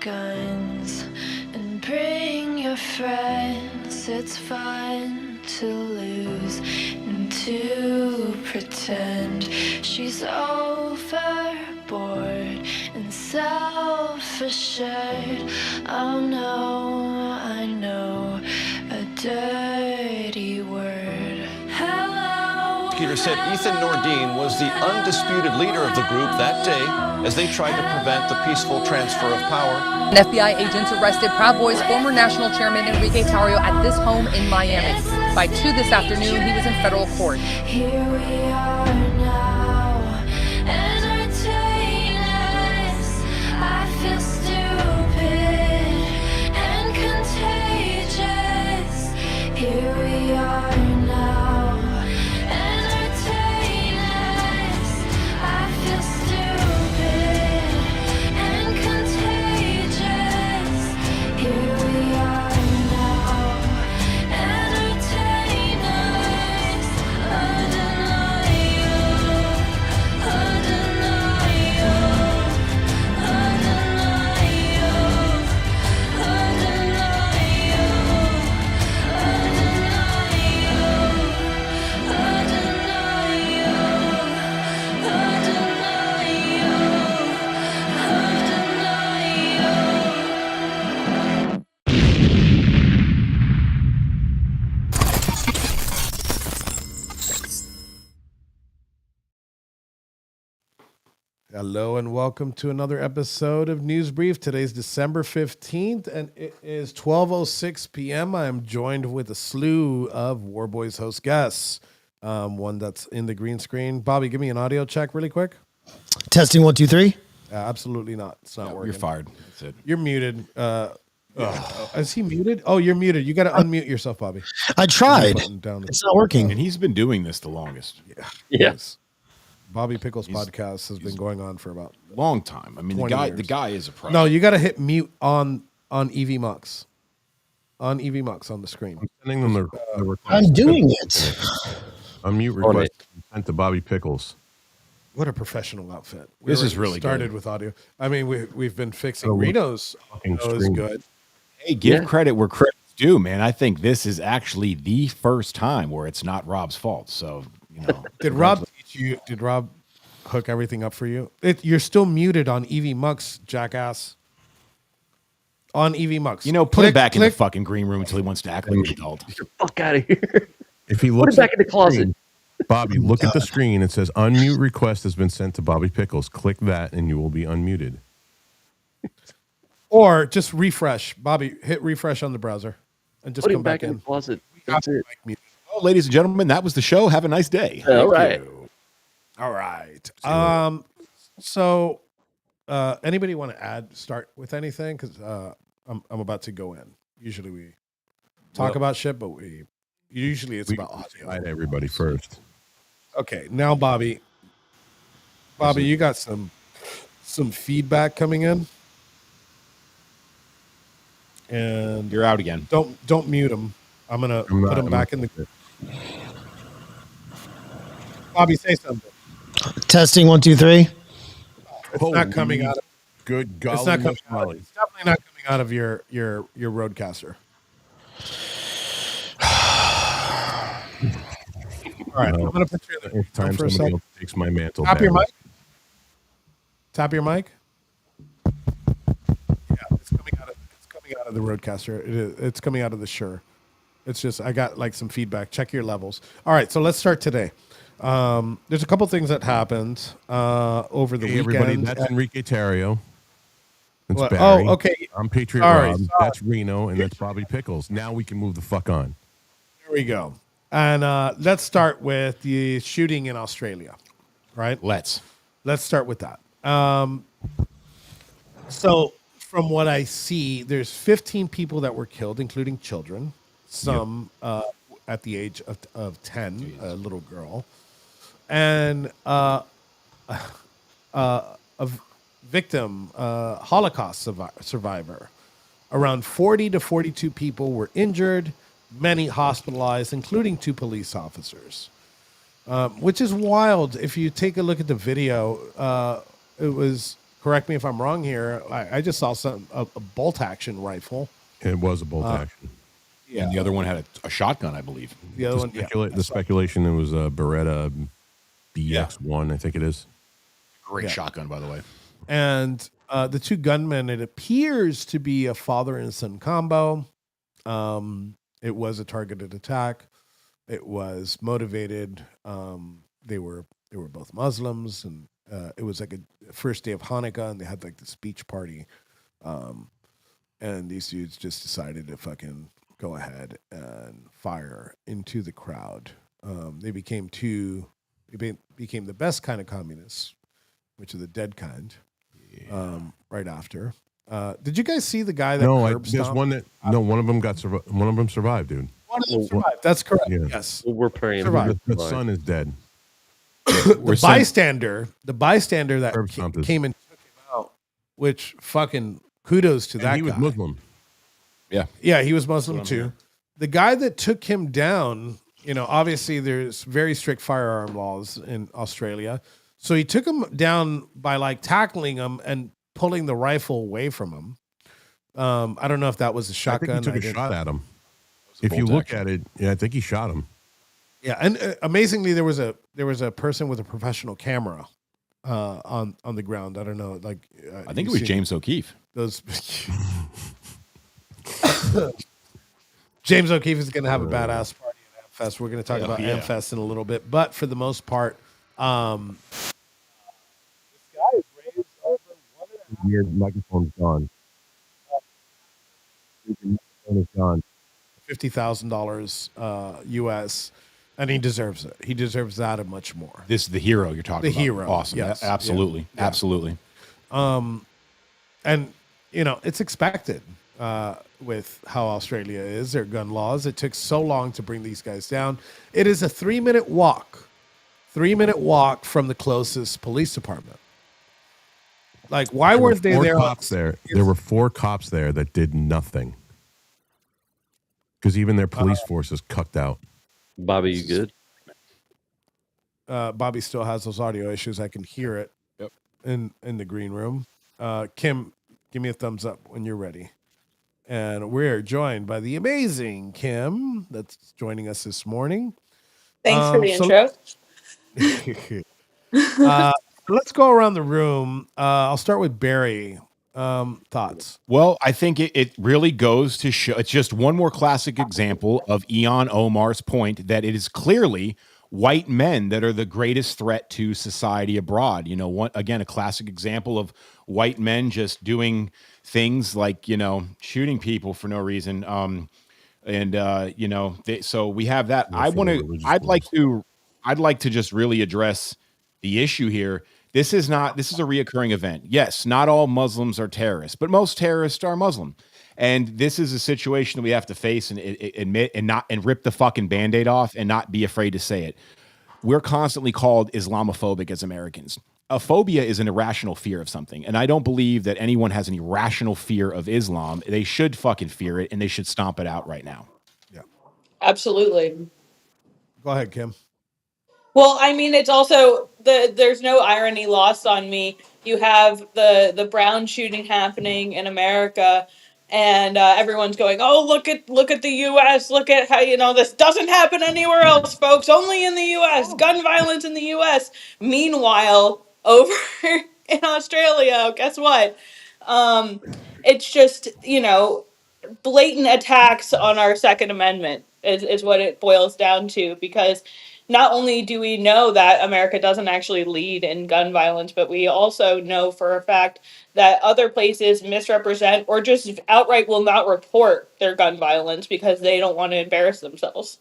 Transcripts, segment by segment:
guns and bring your friends. It's fun to lose and to pretend she's overboard and self-assured. Oh no, I know a dirty word. Hello. Peter said Ethan Nordine was the undisputed leader of the group that day as they tried to prevent the peaceful transfer of power. FBI agents arrested Proud Boys former national chairman Enrique Tarrio at this home in Miami. By 2 this afternoon, he was in federal court. Here we are now, entertain us. I feel stupid and contagious. Here we are now, entertain us. I feel stupid and contagious. Here we are now, entertain us. Hello and welcome to another episode of NewsBrief. Today's December 15th and it is 12:06 p.m. I am joined with a slew of Warboys host guests. One that's in the green screen. Bobby, give me an audio check really quick. Testing 1, 2, 3. Absolutely not. It's not working. You're fired. That's it. You're muted. Is he muted? Oh, you're muted. You got to unmute yourself, Bobby. I tried. It's not working. And he's been doing this the longest. Yes. Bobby Pickles podcast has been going on for about long time. I mean, the guy is a pro. No, you got to hit mute on EV Mux. On EV Mux on the screen. I'm sending them the request. I'm doing it. A mute request sent to Bobby Pickles. What a professional outfit. This is really started good. with audio. I mean, we've been fixing Reno's. Is good. Hey, give credit where credit's due, man. I think this is actually the first time where it's not Rob's fault. So, you know. Did Rob hook everything up for you? You're still muted on EV Mux, jackass. On EV Mux. You know, put him back in the fucking green room until he wants to act like an adult. Get the fuck out of here. If he looks put him back in the closet. Screen, Bobby, look at the screen. It says unmute request has been sent to Bobby Pickles. Click that and you will be unmuted. Or just refresh. Bobby, hit refresh on the browser and just put come him back in in. the closet. That's it. Well, ladies and gentlemen, that was the show. Have a nice day. All right. All right. So anybody want to start with anything? Because I'm about to go in. Usually we talk about shit, but usually it's about audio. Invite everybody first. Okay, now Bobby, you got some feedback coming in, and You're out again. Don't mute him. I'm gonna put him back in the. Bobby, say something. Testing 1, 2, 3. It's not coming out of. Good golly. It's not coming out. It's definitely not coming out of your Roadcaster. All right, I'm gonna put you in It's time for a somebody second. else takes my mantle. Tap your back. mic. Tap your mic. Yeah, it's coming out of the Roadcaster. It's coming out of the Shure. It's just I got like some feedback. Check your levels. All right, so let's start today. There's a couple things that happened over the weekend. Everybody, that's Enrique Tarrio. That's What? Barry. Oh, okay. I'm Patriot Sorry, Rob. sorry. That's Reno, and that's Bobby Pickles. Now we can move the fuck on. There we go. And let's start with the shooting in Australia, right? Let's start with that. So from what I see, there's 15 people that were killed, including children, some at the age of 10, a little girl, and a victim, Holocaust survivor. Around 40 to 42 people were injured, many hospitalized, including 2 police officers, which is wild. If you take a look at the video, it was correct me if I'm wrong here. I just saw a bolt action rifle. It was a bolt action. Yeah, and the other one had a shotgun, I believe. The other one, The speculation it was a Beretta BX1, I think it is. Great shotgun, by the way. And the two gunmen, it appears to be a father and son combo. It was a targeted attack. It was motivated. They were both Muslims, and it was like a first day of Hanukkah, and they had like this beach party. And these dudes just decided to fucking go ahead and fire into the crowd. They became the best kind of communists, which are the dead kind. Right after. Did you guys see the guy that there's one that one of them survived, dude. One of them survived. That's correct. Yeah. Yes. We're praying. The son is dead. The bystander that Herb Stompers. came and took him out, which fucking kudos to that He was guy. Muslim. Yeah, he was Muslim too. The guy that took him down, obviously there's very strict firearm laws in Australia. So he took him down by like tackling him and pulling the rifle away from him. I don't know if that was a shotgun. I think he took a shot at him. If you look at it, I think he shot him. Yeah, and amazingly, there was a person with a professional camera on the ground. I don't know, like I think it was James O'Keefe. Those James O'Keefe is going to have a badass party at Amfest. We're going to talk about Amfest in a little bit, but for the most part, this guy is raised over Your microphone's gone. Your microphone is gone. $50,000 US, and he deserves it. He deserves that and much more. This is the hero you're talking about. The hero. Awesome. Yes. Absolutely. Yeah. Absolutely. And it's expected with how Australia is, their gun laws. It took so long to bring these guys down. It is a 3-minute walk. 3-minute walk from the closest police department. Like, why weren't they there? There were 4 cops there that did nothing. Because even their police force is cucked out. Bobby, you good? Bobby still has those audio issues. I can hear it in the green room. Kim, give me a thumbs up when you're ready. And we're joined by the amazing Kim that's joining us this morning. Thanks for the intro. Let's go around the room. I'll start with Barry. Thoughts? Well, I think it really goes to show. It's just one more classic example of Ian Omar's point that it is clearly white men that are the greatest threat to society abroad. Again, a classic example of white men just doing things like, shooting people for no reason. So we have that. I'd like to just really address the issue here. This is a reoccurring event. Yes, not all Muslims are terrorists, but most terrorists are Muslim. And this is a situation that we have to face and admit and rip the fucking Band-Aid off and not be afraid to say it. We're constantly called Islamophobic as Americans. A phobia is an irrational fear of something. And I don't believe that anyone has any rational fear of Islam. They should fucking fear it and they should stomp it out right now. Yeah. Absolutely. Go ahead, Kim. Well, I mean, it's also there's no irony lost on me. You have the Brown shooting happening in America, and everyone's going, "Oh, look at the U.S. Look at how this doesn't happen anywhere else, folks. Only in the U.S. Gun violence in the U.S." Meanwhile, over in Australia, guess what? It's just blatant attacks on our Second Amendment is what it boils down to, because not only do we know that America doesn't actually lead in gun violence, but we also know for a fact that other places misrepresent or just outright will not report their gun violence because they don't want to embarrass themselves.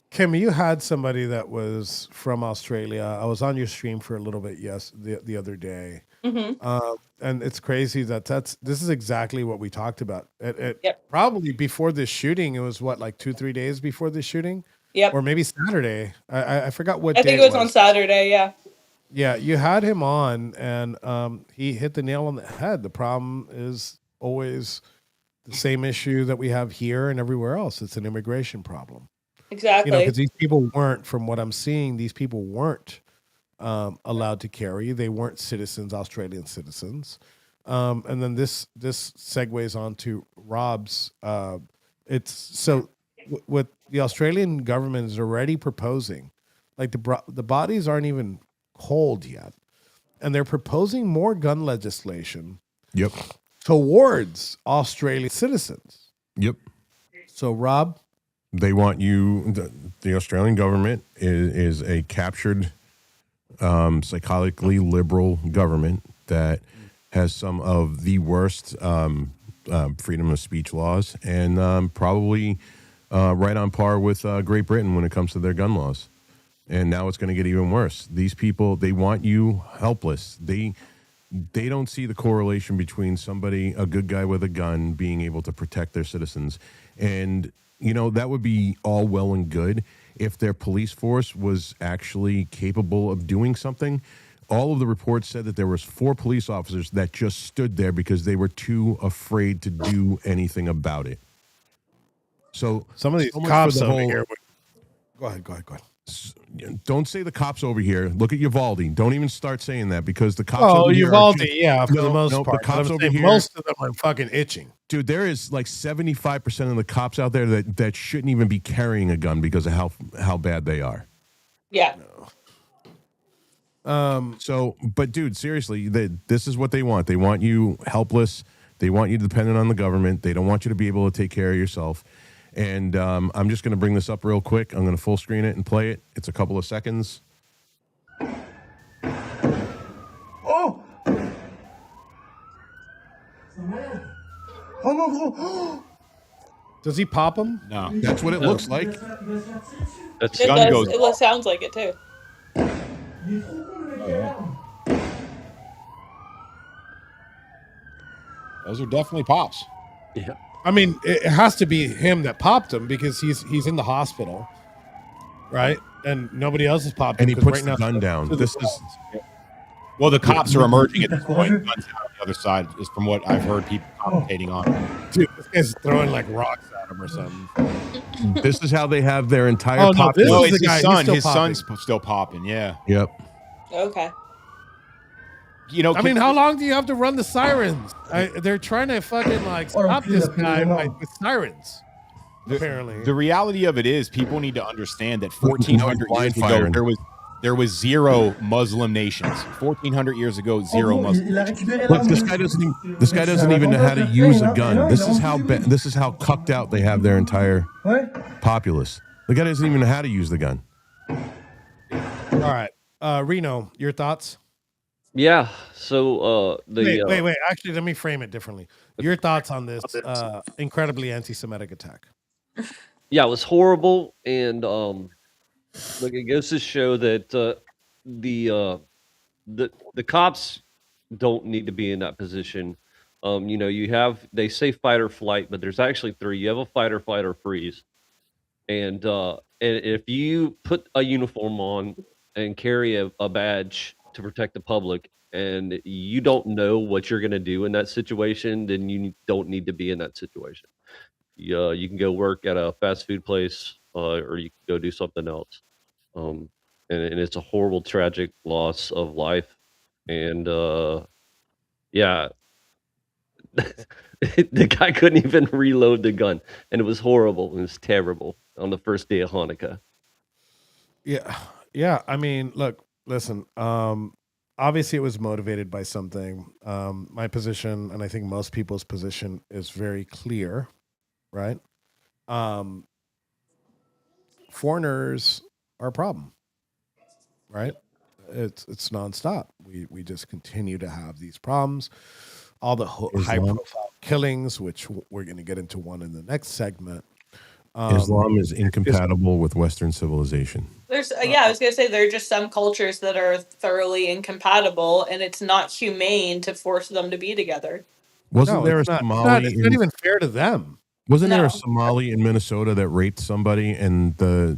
Kim, you had somebody that was from Australia. I was on your stream for a little bit, the other day. Mm-hmm. And it's crazy this is exactly what we talked about. Yep. Probably before this shooting, it was like 2-3 days before this shooting? Yep. Or maybe Saturday. I forgot what I day think it was on Saturday, yeah. Yeah, you had him on, and he hit the nail on the head. The problem is always the same issue that we have here and everywhere else. It's an immigration problem. Exactly. Because these people weren't, from what I'm seeing, these people weren't allowed to carry. They weren't citizens, Australian citizens. And then this segues on to Rob's. It's so what the Australian government is already proposing, like the bodies aren't even cold yet, and they're proposing more gun legislation. Yep. Towards Australian citizens. Yep. So, Rob, they want you. The Australian government is a captured, psychotically liberal government that has some of the worst freedom of speech laws, and probably right on par with Great Britain when it comes to their gun laws. And now it's going to get even worse. These people, they want you helpless. They don't see the correlation between somebody, a good guy with a gun, being able to protect their citizens. And, that would be all well and good if their police force was actually capable of doing something. All of the reports said that there was 4 police officers that just stood there because they were too afraid to do anything about it. So some of these so much cops for the over whole- here. Go ahead. Don't say the cops over here. Look at Uvalde. Don't even start saying that, because the cops Oh, over here are Uvalde, just- yeah, for the most the part. cops But I'm over saying here, most of them are fucking itching. dude, there is like 75% of the cops out there that shouldn't even be carrying a gun because of how bad they are. Yeah. So, but dude, seriously, this is what they want. They want you helpless. They want you dependent on the government. They don't want you to be able to take care of yourself. And I'm just going to bring this up real quick. I'm going to full screen it and play it. It's a couple of seconds. Oh! Oh mon gros! Does he pop him? No. That's what it looks like. That's It Gun does. goes It sounds like it too. Those are definitely pops. yeah. I mean, it has to be him that popped him because he's in the hospital, right? And nobody else has popped And him. he 'cause puts right the now gun down. This is Well, the cops are emerging at this point. Guns out on the other side is from what I've heard people commentating on. dude, this guy's throwing like rocks at him or something. this is how they have their entire Oh, no, this No, is it's the guy. his He's son. still His popping. son's still popping. Yeah. Yep. Okay. I mean, how long do you have to run the sirens? They're trying to fucking like stop this guy with sirens. Apparently, The reality of it is, people need to understand that 1,400 Blind years ago firing. there was 0 Muslim nations. 1,400 years ago, 0 Muslim. Look, this guy doesn't even know how to use a gun. This is how cucked out they have their entire populace. The guy doesn't even know how to use the gun. all right. Reno, your thoughts? Yeah. So Wait. Actually, let me frame it differently. Your thoughts on this incredibly anti-Semitic attack? yeah, it was horrible, and look, it goes to show that the cops don't need to be in that position. They say fight or flight, but there's actually 3. You have a fight or flight or freeze, and if you put a uniform on and carry a badge to protect the public, and you don't know what you're going to do in that situation, then you don't need to be in that situation. You can go work at a fast food place, or you can go do something else. And it's a horrible, tragic loss of life. And yeah, the guy couldn't even reload the gun, and it was horrible. It was terrible on the first day of Hanukkah. Yeah. I mean, look, listen. Obviously, it was motivated by something. My position, and I think most people's position, is very clear, right? Foreigners are a problem, right? It's nonstop. We just continue to have these problems. All the high profile killings, which we're going to get into one in the next segment. Islam is incompatible with Western civilization. There's I was gonna say there are just some cultures that are thoroughly incompatible, and it's not humane to force them to be together. Wasn't there a it's not, Somali? it's not even fair to them. Wasn't there No. a Somali in Minnesota that raped somebody, and the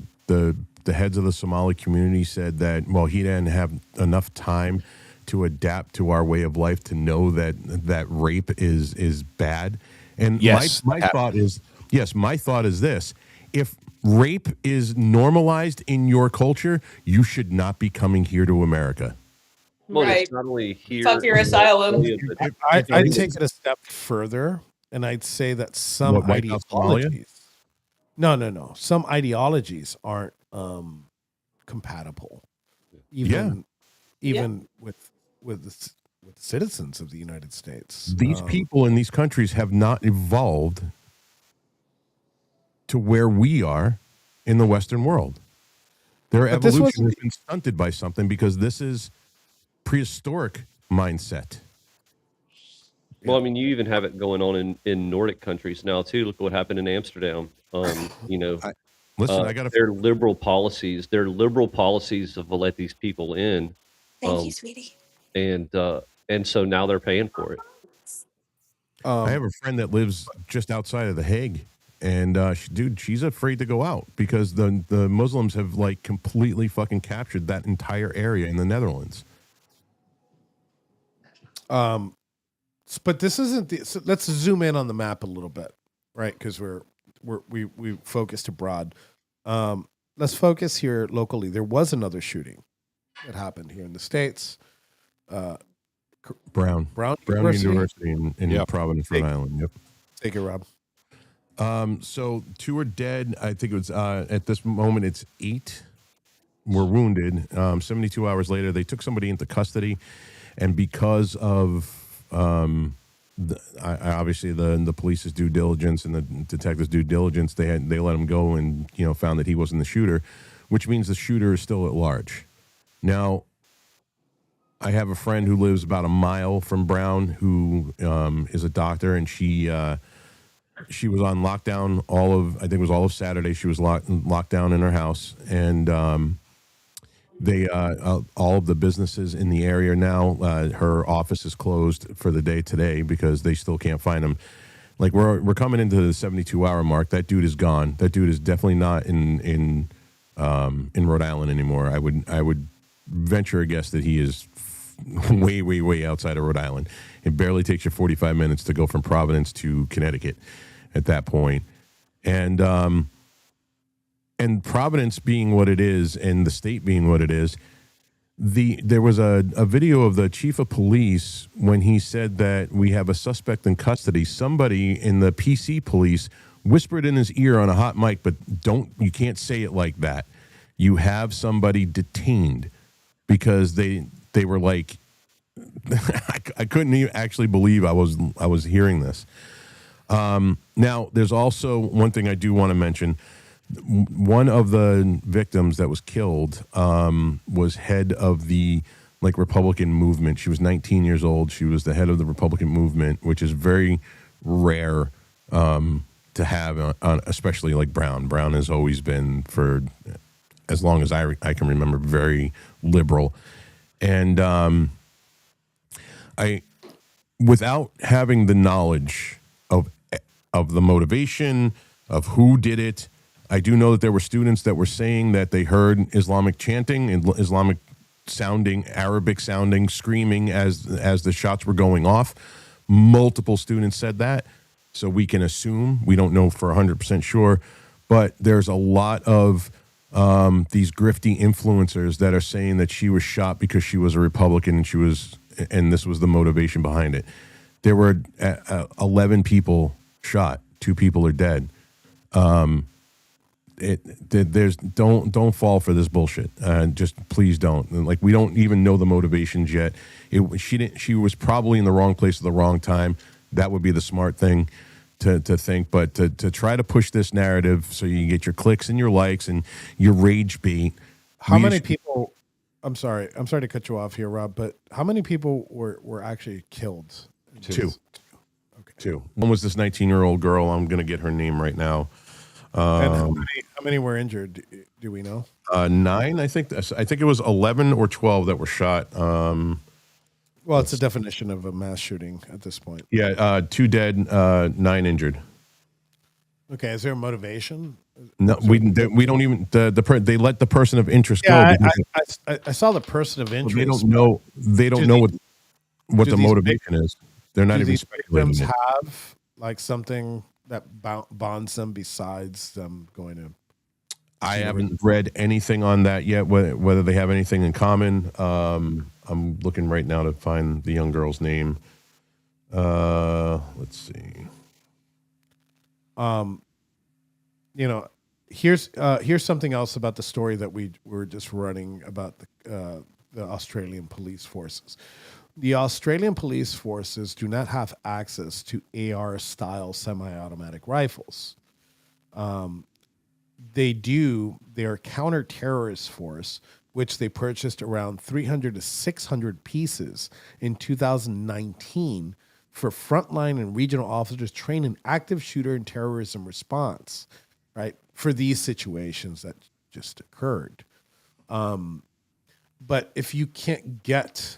heads of the Somali community said that, well, he didn't have enough time to adapt to our way of life to know that rape is bad. And Yes, my thought is this: if rape is normalized in your culture, you should not be coming here to America. Well, Right. it's not only here. Fuck your in asylum. Australia, but I'd take it a step further, and I'd say that some What, White House Somalia? ideologies. No. Some ideologies aren't compatible, even with the citizens of the United States. These people in these countries have not evolved to where we are in the Western world. Their But this evolution wasn't has been stunted by something because this is prehistoric mindset. well, I mean, you even have it going on in Nordic countries now too. Look what happened in Amsterdam. Listen, I got to. their liberal policies. Their liberal policies have let these people in. Thank you, sweetie. And so now they're paying for it. I have a friend that lives just outside of The Hague, and she's afraid to go out because the Muslims have like completely fucking captured that entire area in the Netherlands. But this isn't the. So let's zoom in on the map a little bit, right? Because we focused abroad. Let's focus here locally. There was another shooting that happened here in the States. Brown University in Providence, Rhode Island. Yep. Take it, Rob. So 2 are dead. I think it was at this moment it's 8 were wounded. 72 hours later, they took somebody into custody, and because of obviously the police's due diligence and the detectives' due diligence, they let him go and found that he wasn't the shooter, which means the shooter is still at large. Now, I have a friend who lives about a mile from Brown who is a doctor, and she was on lockdown I think it was all of Saturday. She was locked down in her house, and they all of the businesses in the area now, her office is closed for the day today because they still can't find him. Like we're coming into the 72-hour mark. That dude is gone. That dude is definitely not in Rhode Island anymore. I would venture a guess that he is way outside of Rhode Island. It barely takes you 45 minutes to go from Providence to Connecticut at that point. And Providence being what it is and the state being what it is, there was a video of the chief of police when he said that we have a suspect in custody. Somebody in the PC police whispered in his ear on a hot mic, but you can't say it like that. You have somebody detained because they were like, I couldn't even actually believe I was hearing this. Now, there's also one thing I do want to mention. One of the victims that was killed was head of the Republican movement. She was 19 years old. She was the head of the Republican movement, which is very rare to have, especially like Brown. Brown has always been, for as long as I can remember, very liberal. And without having the knowledge of the motivation of who did it, I do know that there were students that were saying that they heard Islamic chanting and Islamic sounding, Arabic sounding, screaming as the shots were going off. Multiple students said that. So we can assume, we don't know for 100% sure, but there's a lot of these grifty influencers that are saying that she was shot because she was a Republican and this was the motivation behind it. There were 11 people shot. 2 people are dead. Don't fall for this bullshit. Just please don't. Like, we don't even know the motivations yet. She was probably in the wrong place at the wrong time. That would be the smart thing to think. But to try to push this narrative so you get your clicks and your likes and your rage bait. How many people? I'm sorry to cut you off here, Rob. But how many people were actually killed? 2. Okay. 2. One was this 19-year-old girl. I'm going to get her name right now. And how many were injured? Do we know? 9, I think. I think it was 11 or 12 that were shot. Well, it's a definition of a mass shooting at this point. Yeah, 2 dead, 9 injured. Okay, is there a motivation? No, we don't even they let the person of interest go. I saw the person of interest. They don't know. They don't know what the motivation is. They're not even speculating. Do these victims have like something that bonds them besides them going to I haven't read anything on that yet, whether they have anything in common. I'm looking right now to find the young girl's name. Let's see. Here's something else about the story that we were just running about the Australian police forces. The Australian police forces do not have access to AR-style semi-automatic rifles. They do. They're a counter-terrorist force, which they purchased around 300 to 600 pieces in 2019 for frontline and regional officers trained in active shooter and terrorism response, right, for these situations that just occurred. But if you can't get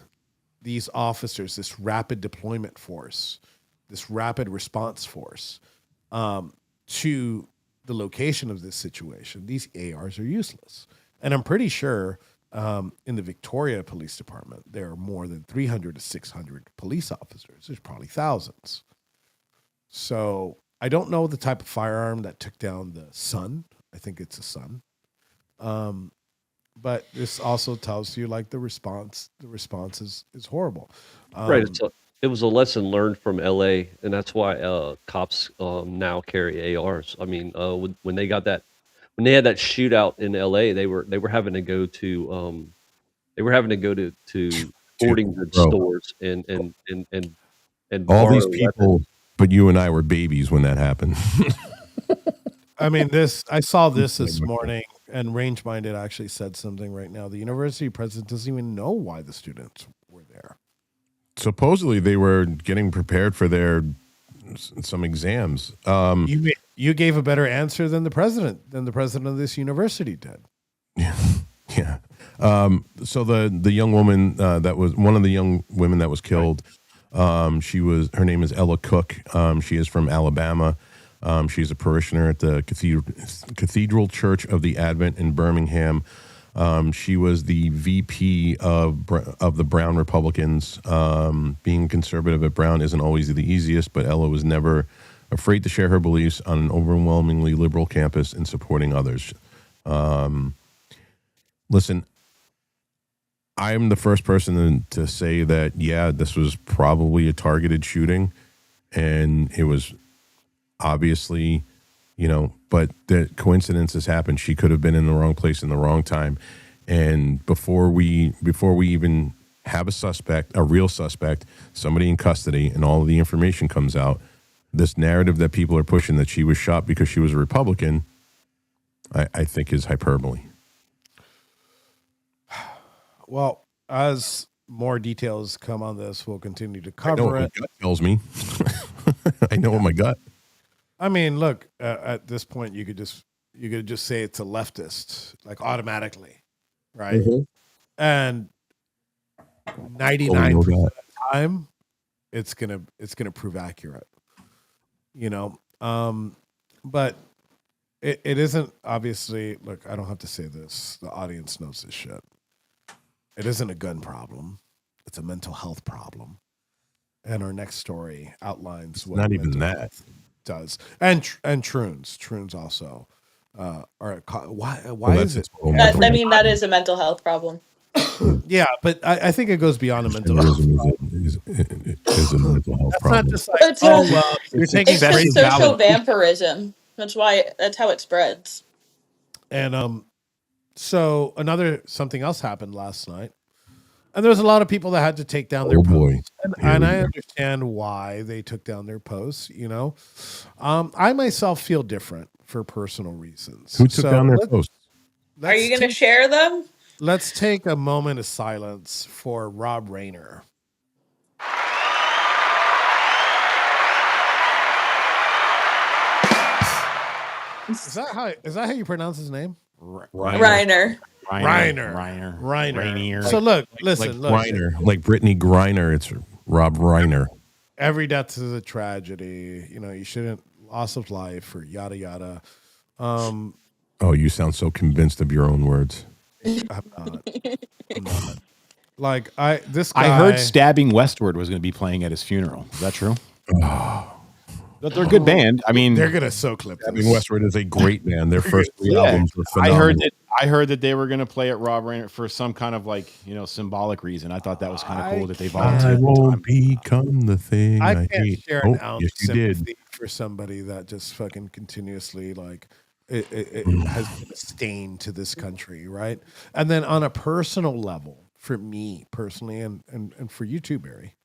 these officers, this rapid deployment force, this rapid response force, to the location of this situation, these ARs are useless. And I'm pretty sure in the Victoria Police Department, there are more than 300 to 600 police officers. There's probably thousands. So I don't know the type of firearm that took down the Sun. I think it's a Sun. But this also tells you like the response is horrible. Right. It was a lesson learned from LA, and that's why cops now carry ARs. I mean, when they had that shootout in LA, they were having to go to sporting goods stores and all these borrow people, weapons. but you and I were babies when that happened. I mean, I saw this morning, and Range Minded actually said something right now. The university president doesn't even know why the students were there. Supposedly, they were getting prepared for some exams. You gave a better answer than the president of this university did. Yeah. So the young woman that was one of the young women that was killed. Her name is Ella Cook. She is from Alabama. She's a parishioner at the Cathedral Church of the Advent in Birmingham. She was the VP of the Brown Republicans. Being conservative at Brown isn't always the easiest, but Ella was never afraid to share her beliefs on an overwhelmingly liberal campus and supporting others. Listen, I'm the first person to say that, yeah, this was probably a targeted shooting, and it was obviously, but the coincidences happen. She could have been in the wrong place in the wrong time. And before we even have a real suspect, somebody in custody, and all of the information comes out, this narrative that people are pushing that she was shot because she was a Republican, I think is hyperbole. Well, as more details come on this, we'll continue to I know cover what it. my gut tells me. I know what my gut. I mean, look, at this point, you could just say it's a leftist, like automatically, right? Mhm. And 99% of the time, it's gonna prove accurate, But it isn't obviously. Look, I don't have to say this. The audience knows this shit. It isn't a gun problem. It's a mental health problem. And our next story outlines what Not even mental that health does, and Troons also are why is it? That is a mental health problem. Yeah, but I think it goes beyond a mental health problem. Is a mental health That's problem. not just like you're taking It's just great social valid. vampirism. That's how it spreads. And so something else happened last night. And there was a lot of people that had to take down their posts. And I understand why they took down their posts, I myself feel different for personal reasons. Who took down their posts? Are you going to share them? Let's take a moment of silence for Rob Reiner. Is that how you pronounce his name? Reiner. Reiner. So look, listen. Reiner, like Brittany Griner, it's Rob Reiner. Every death is a tragedy. You shouldn't loss of life or yada yada. Oh, you sound so convinced of your own words. I'm not. Like this guy. I heard Stabbing Westward was going to be playing at his funeral. Is that true? But they're a good band. I mean, They're gonna so clip I mean, this. Westward is a great band. Their first 3 yeah. albums were I phenomenal. heard that they were going to play at Rob Reiner for some kind of like, symbolic reason. I thought that was kind of cool that they I volunteered the won't time. become the thing I I can't hate. share Oh, an ounce yes, of you did. sympathy for somebody that just fucking continuously like it has been a stain to this country, right? And then on a personal level, for me personally, and for you too, Barry,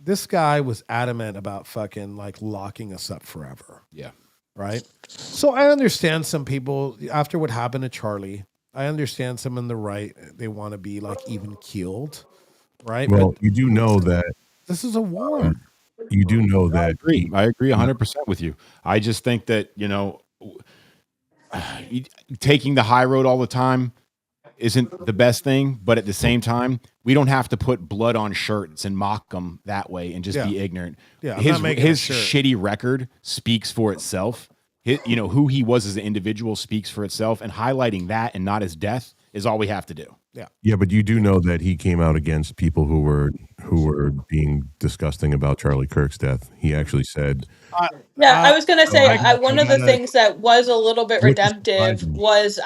this guy was adamant about fucking like locking us up forever. Yeah. Right. So I understand some people after what happened to Charlie. I understand some in the right. They want to be like even keeled. Right. Well, But you do know that this is a war. you do know I that agree. I agree 100% with you. I just think that, taking the high road all the time isn't the best thing, but at the same time, we don't have to put blood on shirts and mock them that way and just Yeah. be ignorant. Yeah, I'm not making a his shirt. shitty record speaks for itself. Who he was as an individual speaks for itself, and highlighting that and not his death is all we have to do. Yeah, but you do know that he came out against people who were being disgusting about Charlie Kirk's death. He actually said, Yeah, I was gonna say I one of the gotta- things that was a little bit Which is redemptive surprising. was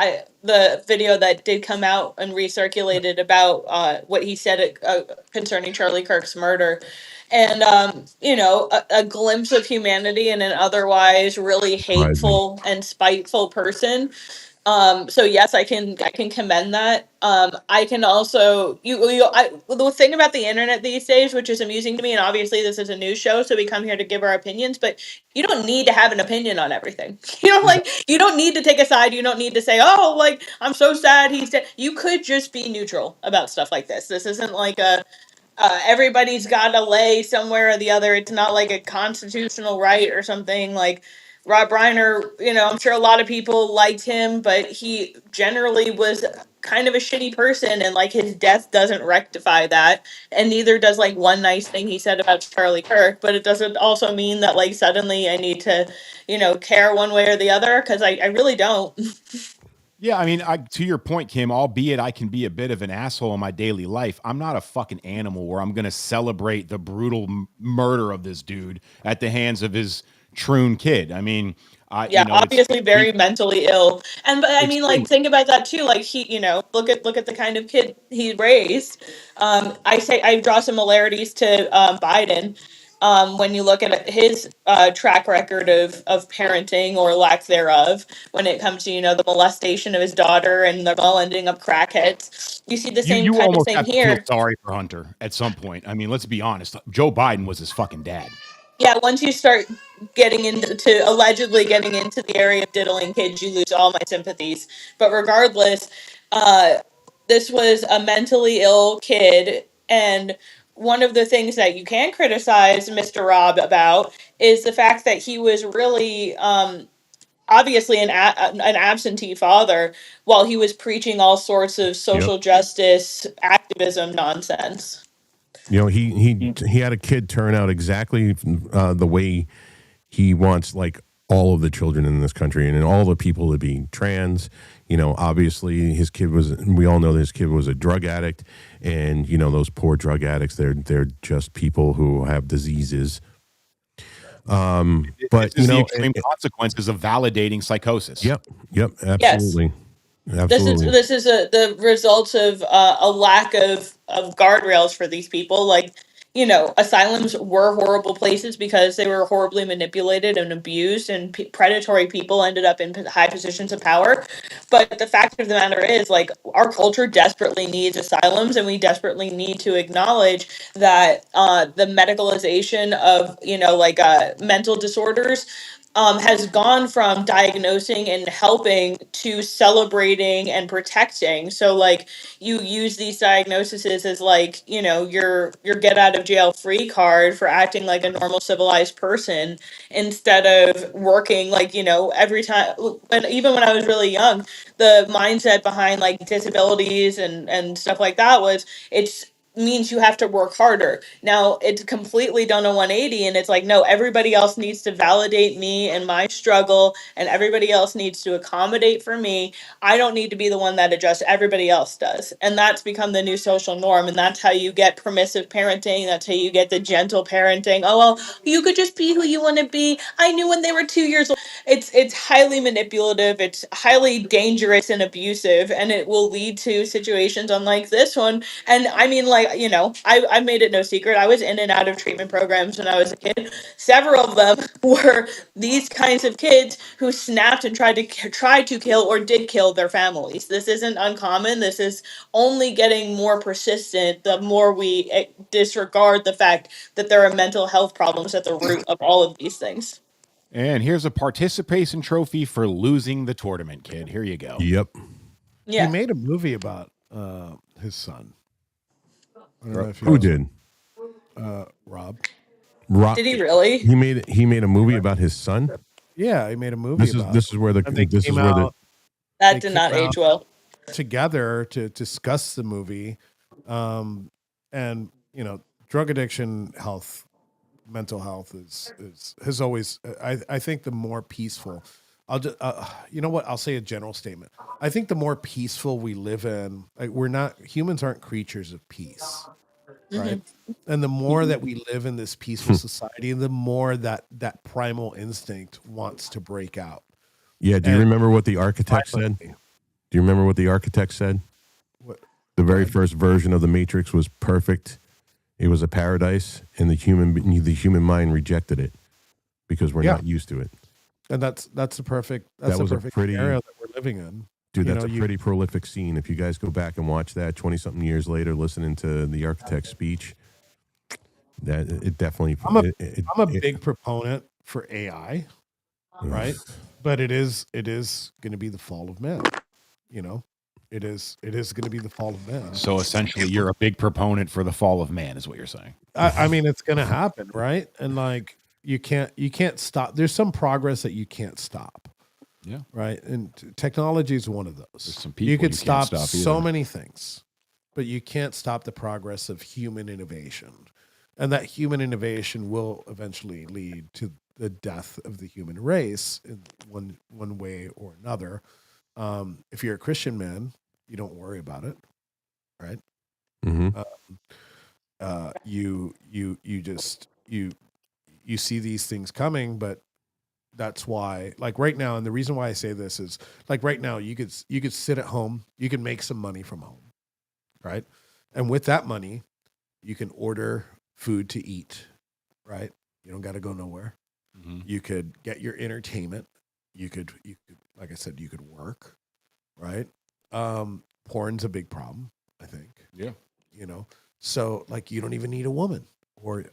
the video that did come out and recirculated about what he said concerning Charlie Kirk's murder, and a glimpse of humanity in an otherwise really hateful and spiteful person. So yes, I can commend that. I can also the thing about the internet these days, which is amusing to me, and obviously this is a news show, so we come here to give our opinions, but you don't need to have an opinion on everything. You don't need to take a side. You don't need to say, oh, like I'm so sad he's dead. You could just be neutral about stuff like this. This isn't like a everybody's got to lay somewhere or the other. It's not like a constitutional right or something. Like Rob Reiner, I'm sure a lot of people liked him, but he generally was kind of a shitty person, and like his death doesn't rectify that, and neither does like one nice thing he said about Charlie Kirk. But it doesn't also mean that like suddenly I need to, care one way or the other, because I really don't. Yeah, I mean, to your point, Kim, albeit I can be a bit of an asshole in my daily life, I'm not a fucking animal where I'm going to celebrate the brutal murder of this dude at the hands of his troon kid. I mean, Obviously very mentally ill. But I mean, like, think about that too. Like he, look at the kind of kid he raised. I draw similarities to Biden. When you look at his track record of parenting or lack thereof, when it comes to the molestation of his daughter and they're all ending up crackheads, you see the same you kind of almost thing have to feel here. sorry for Hunter at some point. I mean, let's be honest. Joe Biden was his fucking dad. Yeah, once you start allegedly getting into the area of diddling kids, you lose all my sympathies. But regardless, this was a mentally ill kid, and one of the things that you can criticize Mr. Rob about is the fact that he was really obviously an absentee father while he was preaching all sorts of social justice activism nonsense. He had a kid turn out exactly the way he wants, like all of the children in this country and all the people to be trans. Obviously we all know that his kid was a drug addict, and those poor drug addicts, they're just people who have diseases. But the extreme consequences of validating psychosis. Yep, absolutely. Yes. Absolutely. This is the results of a lack of guardrails for these people. Like, asylums were horrible places because they were horribly manipulated and abused, and predatory people ended up in high positions of power. But the fact of the matter is, like, our culture desperately needs asylums, and we desperately need to acknowledge that the medicalization of, mental disorders has gone from diagnosing and helping to celebrating and protecting. So like you use these diagnoses as like, your get out of jail free card for acting like a normal civilized person instead of working like, every time. Even when I was really young, the mindset behind like disabilities and stuff like that was means you have to work harder. Now it's completely done a 180, and it's like, no, everybody else needs to validate me and my struggle, and everybody else needs to accommodate for me. I don't need to be the one that adjusts, everybody else does. And that's become the new social norm, and that's how you get permissive parenting. That's how you get the gentle parenting. Oh, well, you could just be who you want to be. I knew when they were 2 years old. It's highly manipulative, it's highly dangerous and abusive, and it will lead to situations unlike this one. And I mean, like, I made it no secret. I was in and out of treatment programs when I was a kid. Several of them were these kinds of kids who snapped and tried to kill or did kill their families. This isn't uncommon. This is only getting more persistent the more we disregard the fact that there are mental health problems at the root of all of these things. And here's a participation trophy for losing the tournament, kid. Here you go. Yep. Yeah. He made a movie about his son. I don't know if you Who guys- did? Rob. Rock. Did he really? He made a movie about his son. Yeah, he made a movie. This is where the and they this is came where the out That They did not came age out well. together to discuss the movie, and drug addiction, mental health has always. I think the more peaceful. I'll just I'll say a general statement. I think the more peaceful we live in, like humans aren't creatures of peace. Right. And the more that we live in this peaceful society, the more that primal instinct wants to break out. Yeah, do you remember what the architect said? Violently. Do you remember what the architect said? What? The very first version of the Matrix was perfect. It was a paradise, and the human mind rejected it because we're not used to it. And that's the perfect That was a perfect pretty- scenario that we're living in. Dude, You that's know, a pretty prolific scene. If you guys go back and watch that 20-something years later, listening to the architect's speech, that it definitely. I'm a big proponent for AI, right? But it is going to be the fall of man. It is going to be the fall of man. So essentially, you're a big proponent for the fall of man, is what you're saying. I mean, it's going to happen, right? And like you can't stop. There's some progress that you can't stop. Yeah. Right. And technology is one of those. There's some people You could you can't stop stop so either. many things, but you can't stop the progress of human innovation. And that human innovation will eventually lead to the death of the human race in one way or another. If you're a Christian man, you don't worry about it, right? Mhm. You see these things coming, but that's why, like right now, and the reason why I say this is, like right now, you could sit at home, you can make some money from home, right? And with that money, you can order food to eat, right? You don't got to go nowhere. Mhm. You could get your entertainment. You could, like I said, you could work, right? Porn's a big problem, I think. Yeah. So like you don't even need a woman or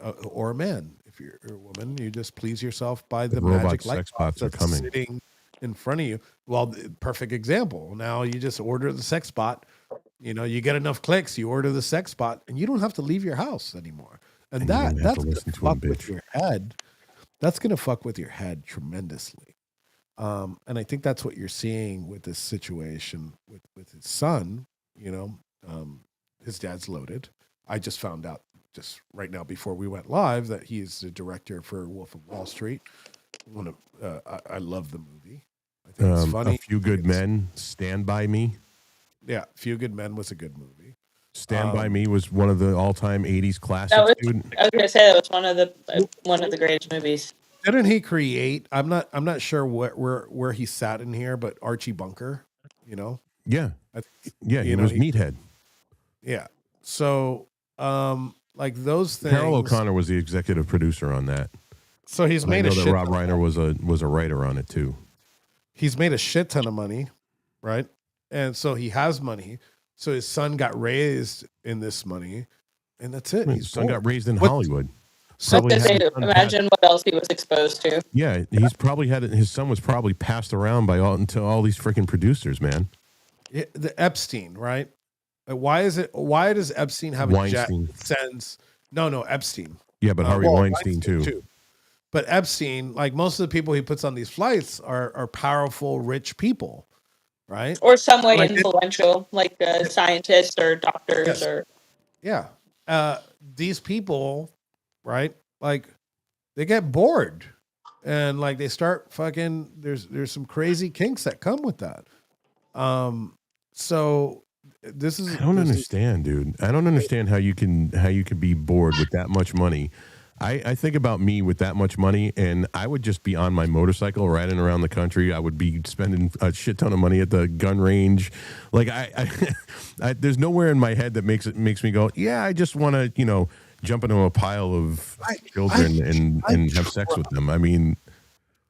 a man. If you're a woman, you just please yourself by the Robot magic light sex bots are that's coming. sitting in front of you. Well, perfect example. Now you just order the sex bot. You get enough clicks, you order the sex bot, and you don't have to leave your house anymore. And And you don't have that's to gonna listen to 'em, fuck with bitch. your head. That's gonna fuck with your head tremendously. And I think that's what you're seeing with this situation with his son. His dad's loaded. I just found out just right now before we went live that he's the director for Wolf of Wall Street. I love the movie. I think it's funny. A Few Good Men, Stand By Me. Yeah, Few Good Men was a good movie. Stand By Me was one of the all-time 80s classics, That was, dude. I was gonna say that was one of the greatest movies. Didn't he create? I'm not sure where he sat in here, but Archie Bunker. Yeah. I- Yeah, he you know, was he- Meathead. Yeah. So, like those things. Carol O'Connor was the executive producer on that. So he's And I made a know that shit. Rob Reiner was a writer on it too. He's made a shit ton of money, right? And so he has money. So his son got raised in this money, and that's it. I mean, He's his son got born. raised in What- Hollywood. So Probably had his son imagine what else he was exposed to. Yeah, he's probably had it. His son was probably passed around by all these freaking producers, man. Yeah, the Epstein, right? Why does Epstein have Weinstein. a jet sends? No, Epstein. Yeah, but Harvey Well, Weinstein too. But Epstein, like most of the people he puts on these flights, are powerful, rich people, right? Or some way Like influential, like scientists or doctors Yes. or Yeah. these people, right? Like they get bored and like they start fucking there's some crazy kinks that come with that. So this is I don't understand, dude. I don't understand how you can be bored with that much money. I think about me with that much money, and I would just be on my motorcycle riding around the country. I would be spending a shit ton of money at the gun range. Like there's nowhere in my head that makes me go, yeah, I just want to, jump into a pile of children and have sex with them. I mean,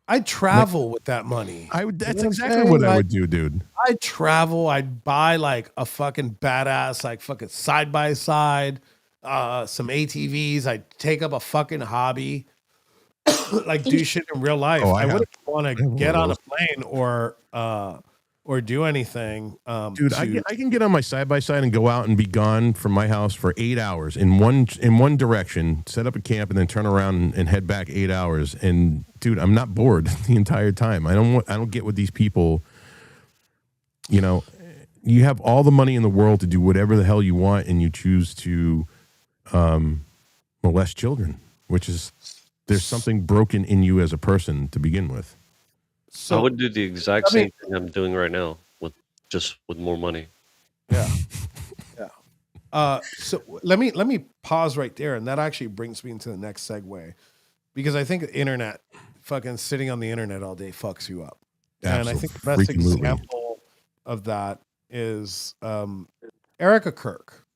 I travel with that money. That's exactly what I would do, dude. I travel. I'd buy like a fucking badass, like fucking side by side, some ATVs. I'd take up a fucking hobby, like do shit in real life. I wouldn't want to get on a plane or do anything. Dude, I can get on my side by side and go out and be gone from my house for 8 hours in one direction, set up a camp, and then turn around and head back 8 hours. And dude, I'm not bored the entire time. I don't get what these people. You have all the money in the world to do whatever the hell you want, and you choose to molest children, which is there's something broken in you as a person to begin with. So I would do the exact same thing I'm doing right now with more money. Yeah. So let me pause right there, and that actually brings me into the next segue, because I think the internet, fucking sitting on the internet all day fucks you up. And I think the best example of that is Erica Kirk.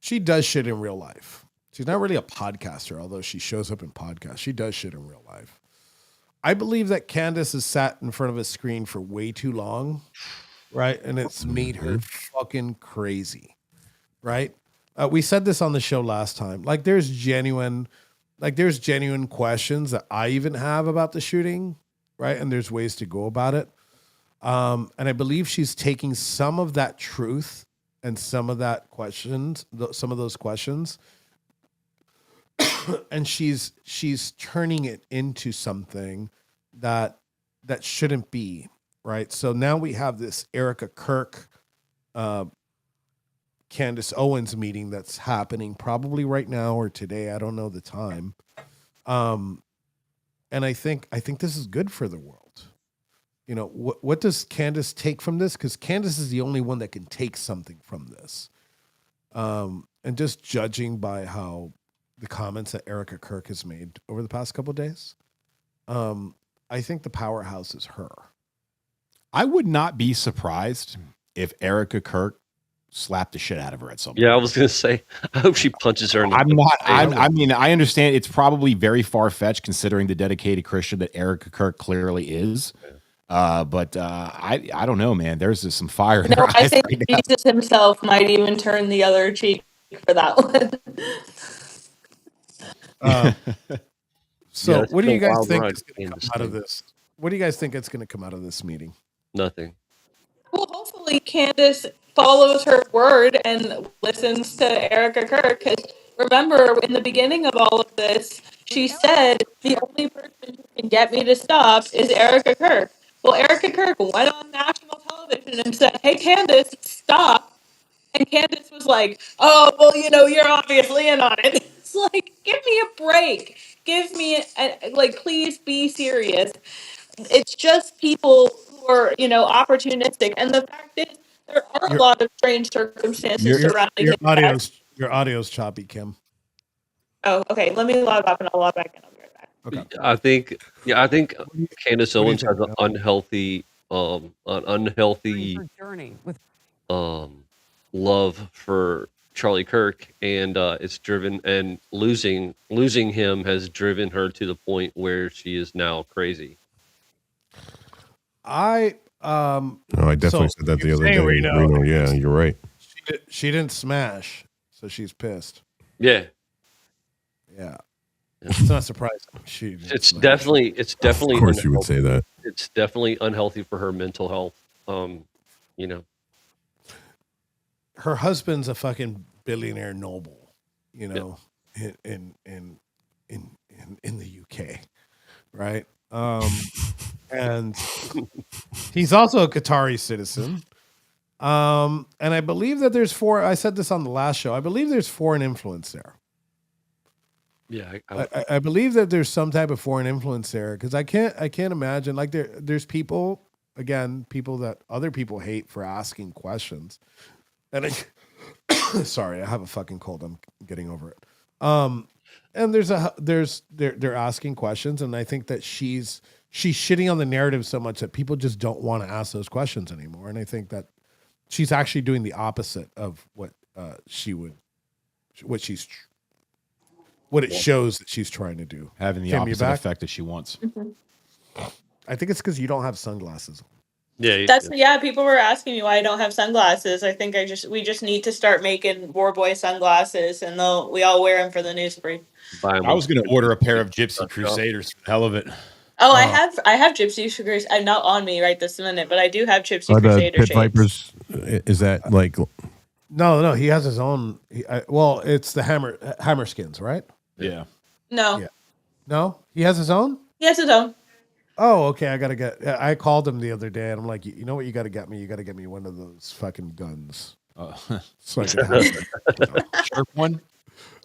She does shit in real life. She's not really a podcaster, although she shows up in podcasts. She does shit in real life. I believe that Candace has sat in front of a screen for way too long, right? And it's made her fucking crazy, right? We said this on the show last time. Like there's genuine questions that I even have about the shooting, right? And there's ways to go about it. And I believe she's taking some of that truth and some of those questions, and she's turning it into something that shouldn't be, right? So now we have this Erica Kirk, Candace Owens meeting that's happening probably right now or today. I don't know the time. And I think this is good for the world. What does Candace take from this? Because Candace is the only one that can take something from this. And just judging by how the comments that Erica Kirk has made over the past couple of days, I think the powerhouse is her. I would not be surprised if Erica Kirk slapped the shit out of her at some point. Yeah, I was gonna say, I hope she punches her in the I mean, I understand it's probably very far-fetched considering the dedicated Christian that Erica Kirk clearly is. But I don't know, man. There's just some fire in her I eyes think right now. Jesus himself might even turn the other cheek for that one. So Yeah, what do you it's been a guys wild think ride, is going to Candace come out of thing. this? What do you guys think is going to come out of this meeting? Nothing. Well, hopefully Candace follows her word and listens to Erica Kirk. Because remember, in the beginning of all of this, she said the only person who can get me to stop is Erica Kirk. Well, Erica Kirk went on national television and said, "Hey, Candace, stop." And Candace was like, "Oh, well, you're obviously in on it." It's like, give me a break. Give me please be serious. It's just people who are, opportunistic. And the fact is, there are a lot of strange circumstances surrounding his death. Your audio's choppy, Kim. Oh, okay. Let me log off and I'll log back in. I'll be right back. Okay. I think Candace what do you Owens has think, an unhealthy journey with love for Charlie Kirk, and it's driven, and losing him has driven her to the point where she is now crazy. I definitely said that the other day. Reno, yeah, you're right. She didn't smash, so she's pissed. Yeah. Yeah. It's not surprising. It's definitely Of course, you would say that. It's definitely unhealthy for her mental health. Her husband's a fucking billionaire noble, in the UK, right? And he's also a Qatari citizen. And I believe that there's I said this on the last show. I believe there's foreign influence there. Yeah, I believe that there's some type of foreign influence there because I can't imagine like there's people that other people hate for asking questions, and sorry, I have a fucking cold. I'm getting over it. And they're asking questions, and I think that she's shitting on the narrative so much that people just don't want to ask those questions anymore, and I think that she's actually doing the opposite of what it shows that she's trying to do. Having the Kim, you opposite back? effect that she wants. I think it's because you don't have sunglasses. Yeah. People were asking me why I don't have sunglasses. I think we just need to start making War Boy sunglasses, and we all wear them for the news brief. I was going to order a pair of Gypsy Crusaders for the hell of it. Oh, I have Gypsy Crusaders. I'm not on me right this minute, but I do have Gypsy Are the Crusader Pit shades. Vipers? Is that like? No, he has his own. It's the hammer skins, right? Yeah. No, Yeah. No, he has his own. he has his own. Oh, okay. I called him the other day, and I'm like, you know what? You got to get me. You got to get me one of those fucking guns. So I can have it. Chirp one?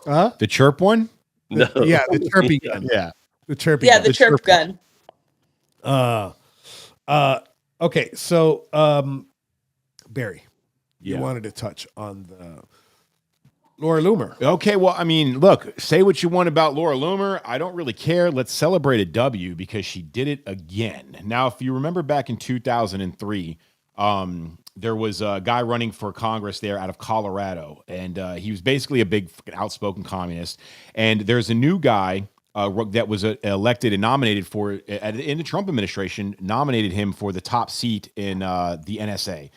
Huh? The chirp one? No. Yeah, the chirpy gun. Yeah. The chirpy. Yeah, gun. the chirp gun. Okay, so Barry, Yeah. you wanted to touch on the Laura Loomer. Okay, well, I mean, look, say what you want about Laura Loomer. I don't really care. Let's celebrate a W because she did it again. Now, if you remember back in 2003, there was a guy running for Congress there out of Colorado, and he was basically a big outspoken communist. And there's a new guy that was elected and nominated in the Trump administration, nominated him for the top seat in the NSA.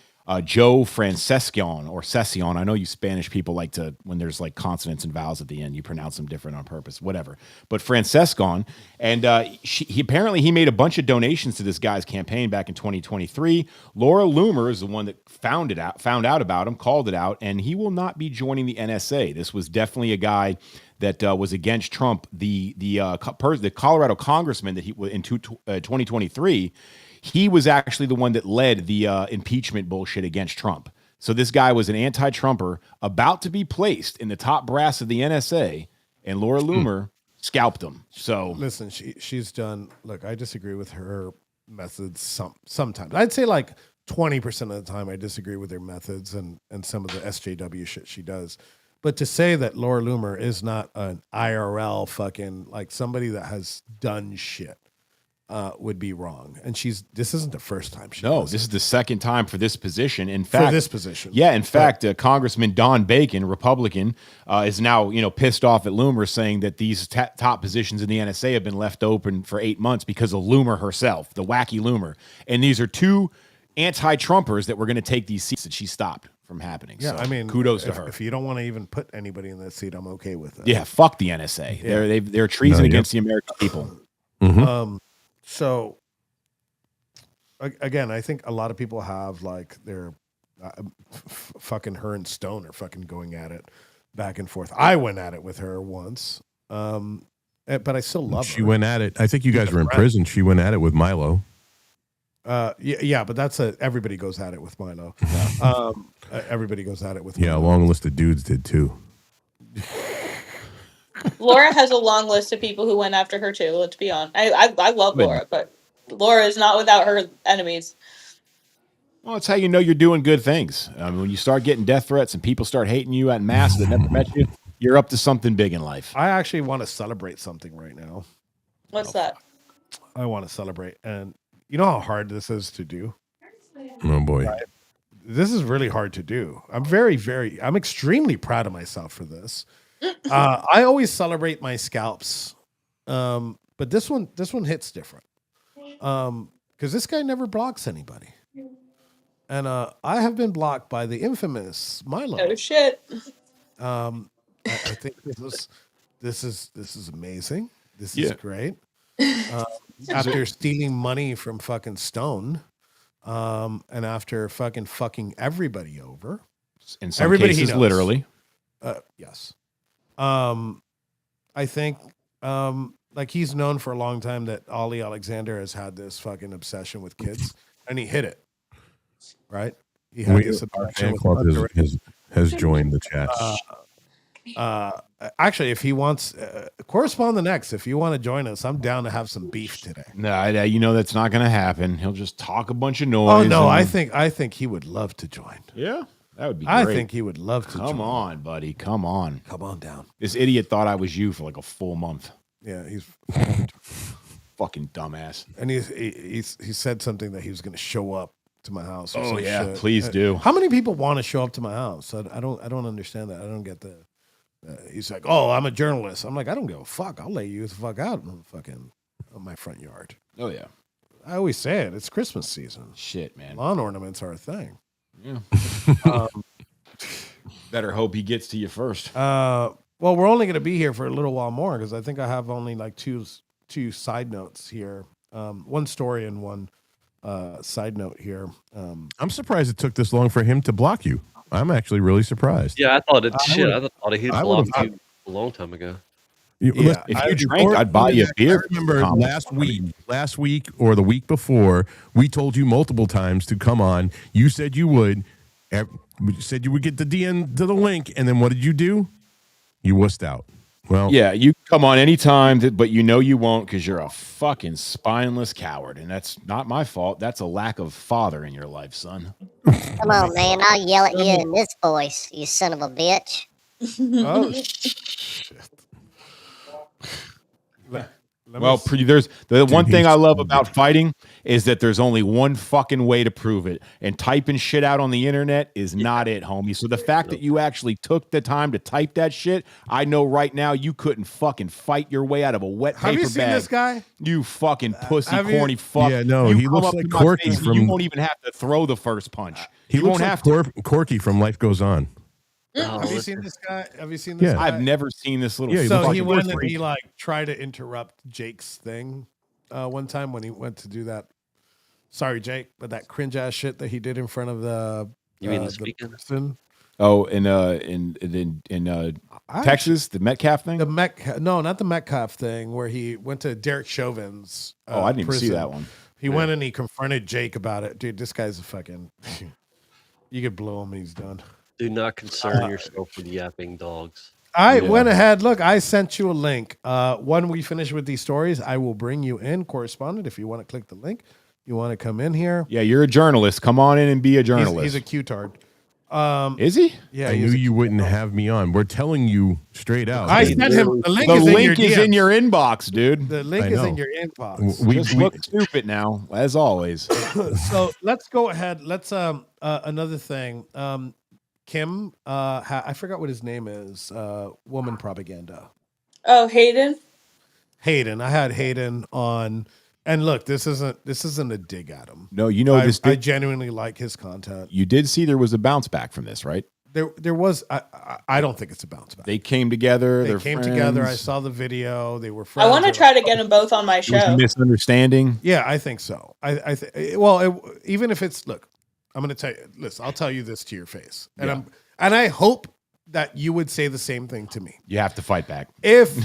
Joe Francescon or Session. I know you Spanish people like to, when there's like consonants and vowels at the end, you pronounce them different on purpose, whatever. But Francescon, and he apparently made a bunch of donations to this guy's campaign back in 2023. Laura Loomer is the one that found out about him, called it out, and he will not be joining the NSA. This was definitely a guy that was against Trump. The Colorado congressman that he in 2023. He was actually the one that led the impeachment bullshit against Trump. So this guy was an anti-Trumper about to be placed in the top brass of the NSA, and Laura Loomer scalped him. So listen, she's done. Look, I disagree with her methods. Sometimes I'd say like 20% of the time I disagree with her methods and some of the SJW shit she does. But to say that Laura Loomer is not an IRL fucking like somebody that has done shit. Would be wrong, and this isn't the first time. This is the second time for this position. In fact, in fact, Congressman Don Bacon, Republican, is now pissed off at Loomer, saying that these top positions in the NSA have been left open for 8 months because of Loomer herself, the wacky Loomer, and these are two anti-Trumpers that were going to take these seats that she stopped from happening. Yeah, so, I mean, kudos to her. If you don't want to even put anybody in that seat, I'm okay with it. Yeah, fuck the NSA. Yeah. They're treason against the American people. Mm-hmm. So, again, I think a lot of people have like their fucking her and Stone are fucking going at it back and forth. I went at it with her once, but I still love her. She went at it. I think you guys were in prison. She went at it with Milo. Yeah, but that's everybody goes at it with Milo. Everybody goes at it with Milo. A long list of dudes did too. Laura has a long list of people who went after her too. Let's be honest. I love Laura, but Laura is not without her enemies. Well, it's how you know you're doing good things. When you start getting death threats and people start hating you en masse that never met you, you're up to something big in life. I actually want to celebrate something right now. What's that? I want to celebrate, and you know how hard this is to do. Oh boy, right? This is really hard to do. I'm extremely proud of myself for this. I always celebrate my scalps, but this one hits different because this guy never blocks anybody, and I have been blocked by the infamous Milo. Oh shit! I think this is amazing. This is great. After stealing money from fucking Stone, and after fucking everybody over, in some cases, literally, yes. I think, like he's known for a long time that Ollie Alexander has had this fucking obsession with kids, and he hit it. Right? he had We, this our interaction fan with club Hunter. has joined the chat. Actually, if he wants, correspond the next. If you want to join us, I'm down to have some beef today. No, you know that's not going to happen. He'll just talk a bunch of noise. Oh no, and- I think he would love to join. Yeah, that would be great. I think he would love to. Come join. on, buddy. Come on. Come on down. This idiot thought I was you for like a full month. Yeah, he's Fucking dumbass. and he said something that he was going to show up to my house. Or Oh some yeah, shit. please do. How many people want to show up to my house? I don't understand that. I don't get the. He's like, oh, I'm a journalist. I'm like, I don't give a fuck. I'll lay you the fuck out in my front yard. Oh yeah. I always say it. It's Christmas season. Shit, man. Lawn ornaments are a thing. Yeah. Better hope he gets to you first. Well, we're only going to be here for a little while more because I think I have only like two side notes here. One story and one side note here. I'm surprised it took this long for him to block you. I'm actually really surprised. Yeah, I thought it. Shit, I thought he I blocked would've- you a long time ago. Listen, if you drank, I'd buy you a beer. I remember last week or the week before, we told you multiple times to come on. You said you would. You said you would get the DN to the link, and then what did you do? You wussed out. Well, Yeah, you can come on anytime, but you know you won't because you're a fucking spineless coward. And that's not my fault. That's a lack of father in your life, son. Come on, man. I'll yell at you in this voice, you son of a bitch. Oh, shit. Well, there's the one thing I love about fighting is that there's only one fucking way to prove it, and typing shit out on the internet is not it, homie. So the fact that you actually took the time to type that shit, I know right now you couldn't fucking fight your way out of a wet Have paper you seen bag. this guy? You fucking pussy, have you- corny fuck. Yeah, no, You he come looks up like to my Corky face and you from- won't even have to throw the first punch. he You looks won't like have to. Corky from Life Goes On. Have you seen this guy? Have you seen this Yeah. guy? I've never seen this little. Yeah, he So looks he like a went and freak. he like tried to interrupt Jake's thing one time when he went to do that. Sorry, Jake, but that cringe ass shit that he did in front of the You mean the the speaking? person. Oh, in Texas, the Metcalf thing. No, not the Metcalf thing where he went to Derek Chauvin's. Oh, I didn't even see prison. that one. He went and he confronted Jake about it. Dude, this guy's a fucking. You could blow him and he's done. Do not concern yourself with yapping dogs. I Yeah. went ahead. Look, I sent you a link. When we finish with these stories, I will bring you in, correspondent. If you want to click the link, you want to come in here. Yeah, you're a journalist. Come on in and be a He's, journalist. he's a Q-tard. Is he? Yeah, I he's knew a you wouldn't have me on. We're telling you straight out. I sent him the link. The is link is in DMs. your inbox, dude. The link I is in know. your inbox. We Just look stupid now, as always. So let's go ahead. Let's another thing. Kim, I forgot what his name is. Woman propaganda. Oh, Hayden. Hayden. I had Hayden on, and look, this isn't a dig at him. No, you know I, this. I Did, genuinely like his content. you did see there was a bounce back from this, right? There was. I don't think it's a bounce back. They came together. They they're came friends. together. I saw the video. They were friends. I want to try to get them both on my It was a show. misunderstanding. Yeah, I think so. Even if it's look, I'm going to tell you. Listen, I'll tell you this to your face, and Yeah. I hope that you would say the same thing to me. You have to fight back. If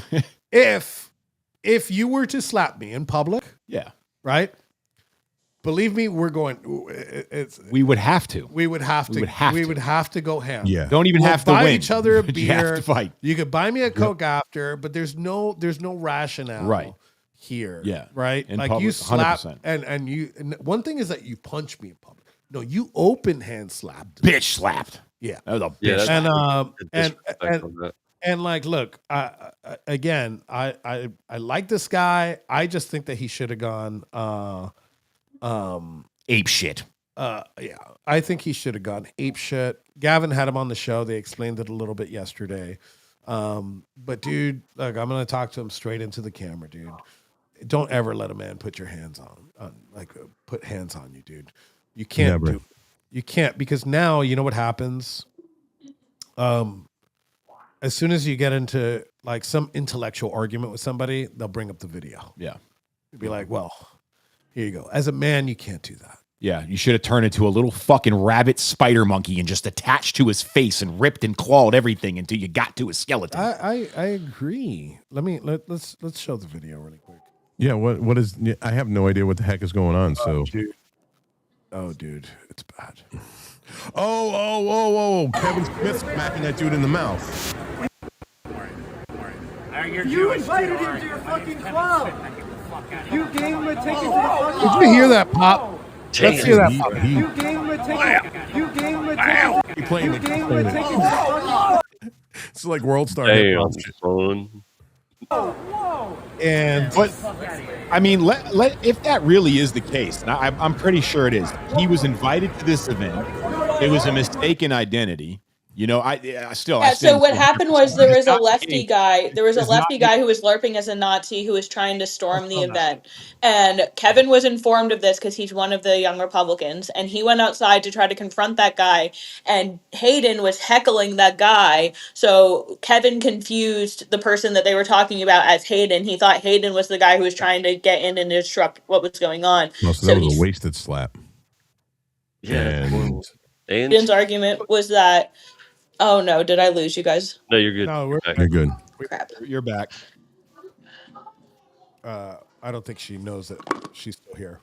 you were to slap me in public, Yeah, right? Believe me, we're going. we would have to. We would have to. We would have to go ham. Yeah. Don't even We'll have to buy win. each other a You have beer. to fight. You could buy me a Coke after, but there's no rationale Right. here. Yeah. Right. In like public, you slap 100%. and one thing is that you punch me in public. No, you open hand slapped. Bitch slapped. Yeah. That was a Yeah, bitch. that's And disrespect on that. and like, look, again, I like this guy. I just think that he should have gone. Ape shit. Yeah, I think he should have gone ape shit. Gavin had him on the show. They explained it a little bit yesterday. But dude, look, I'm gonna talk to him straight into the camera, dude. Don't ever let a man put your hands put hands on you, dude. You can't Never. do it. You can't, because now you know what happens. As soon as you get into like some intellectual argument with somebody, they'll bring up the video. Yeah. You'll be like, well, here you go. As a man, you can't do that. Yeah, you should have turned into a little fucking rabbit spider monkey and just attached to his face and ripped and clawed everything until you got to his skeleton. I agree. Let's show the video really quick. Yeah, what is? I have no idea what the heck is going on. So Dude, it's bad. Oh. Kevin Smith smacking that dude in the mouth. You invited him to your fucking club. You gave him a ticket to your fucking Did club. you hear that pop? Let's hear that pop. You gave him a ticket. You gave him a ticket. He playing You it. gave him a ticket to your fucking club. It's like World Star hip Damn, hop shit. son. And But I mean, let if that really is the case, and I'm pretty sure it is. He was invited to this event. It was a mistaken identity. You know, I Yeah, so stand what for happened 100%. was there It's was a not the lefty case. guy. There was a It's not lefty the- guy who was LARPing as a Nazi who was trying to storm the saw that. event. And Kevin was informed of this because he's one of the young Republicans. And he went outside to try to confront that guy. And Hayden was heckling that guy. So Kevin confused the person that they were talking about as Hayden. He thought Hayden was the guy who was trying to get in and disrupt what was going on. No, so that was a wasted slap. Yeah. And And Hayden's argument was that, oh no, did I lose you guys? no, you're good. No, we're- Okay. you're good. Crap. You're back. I don't think she knows that she's still here.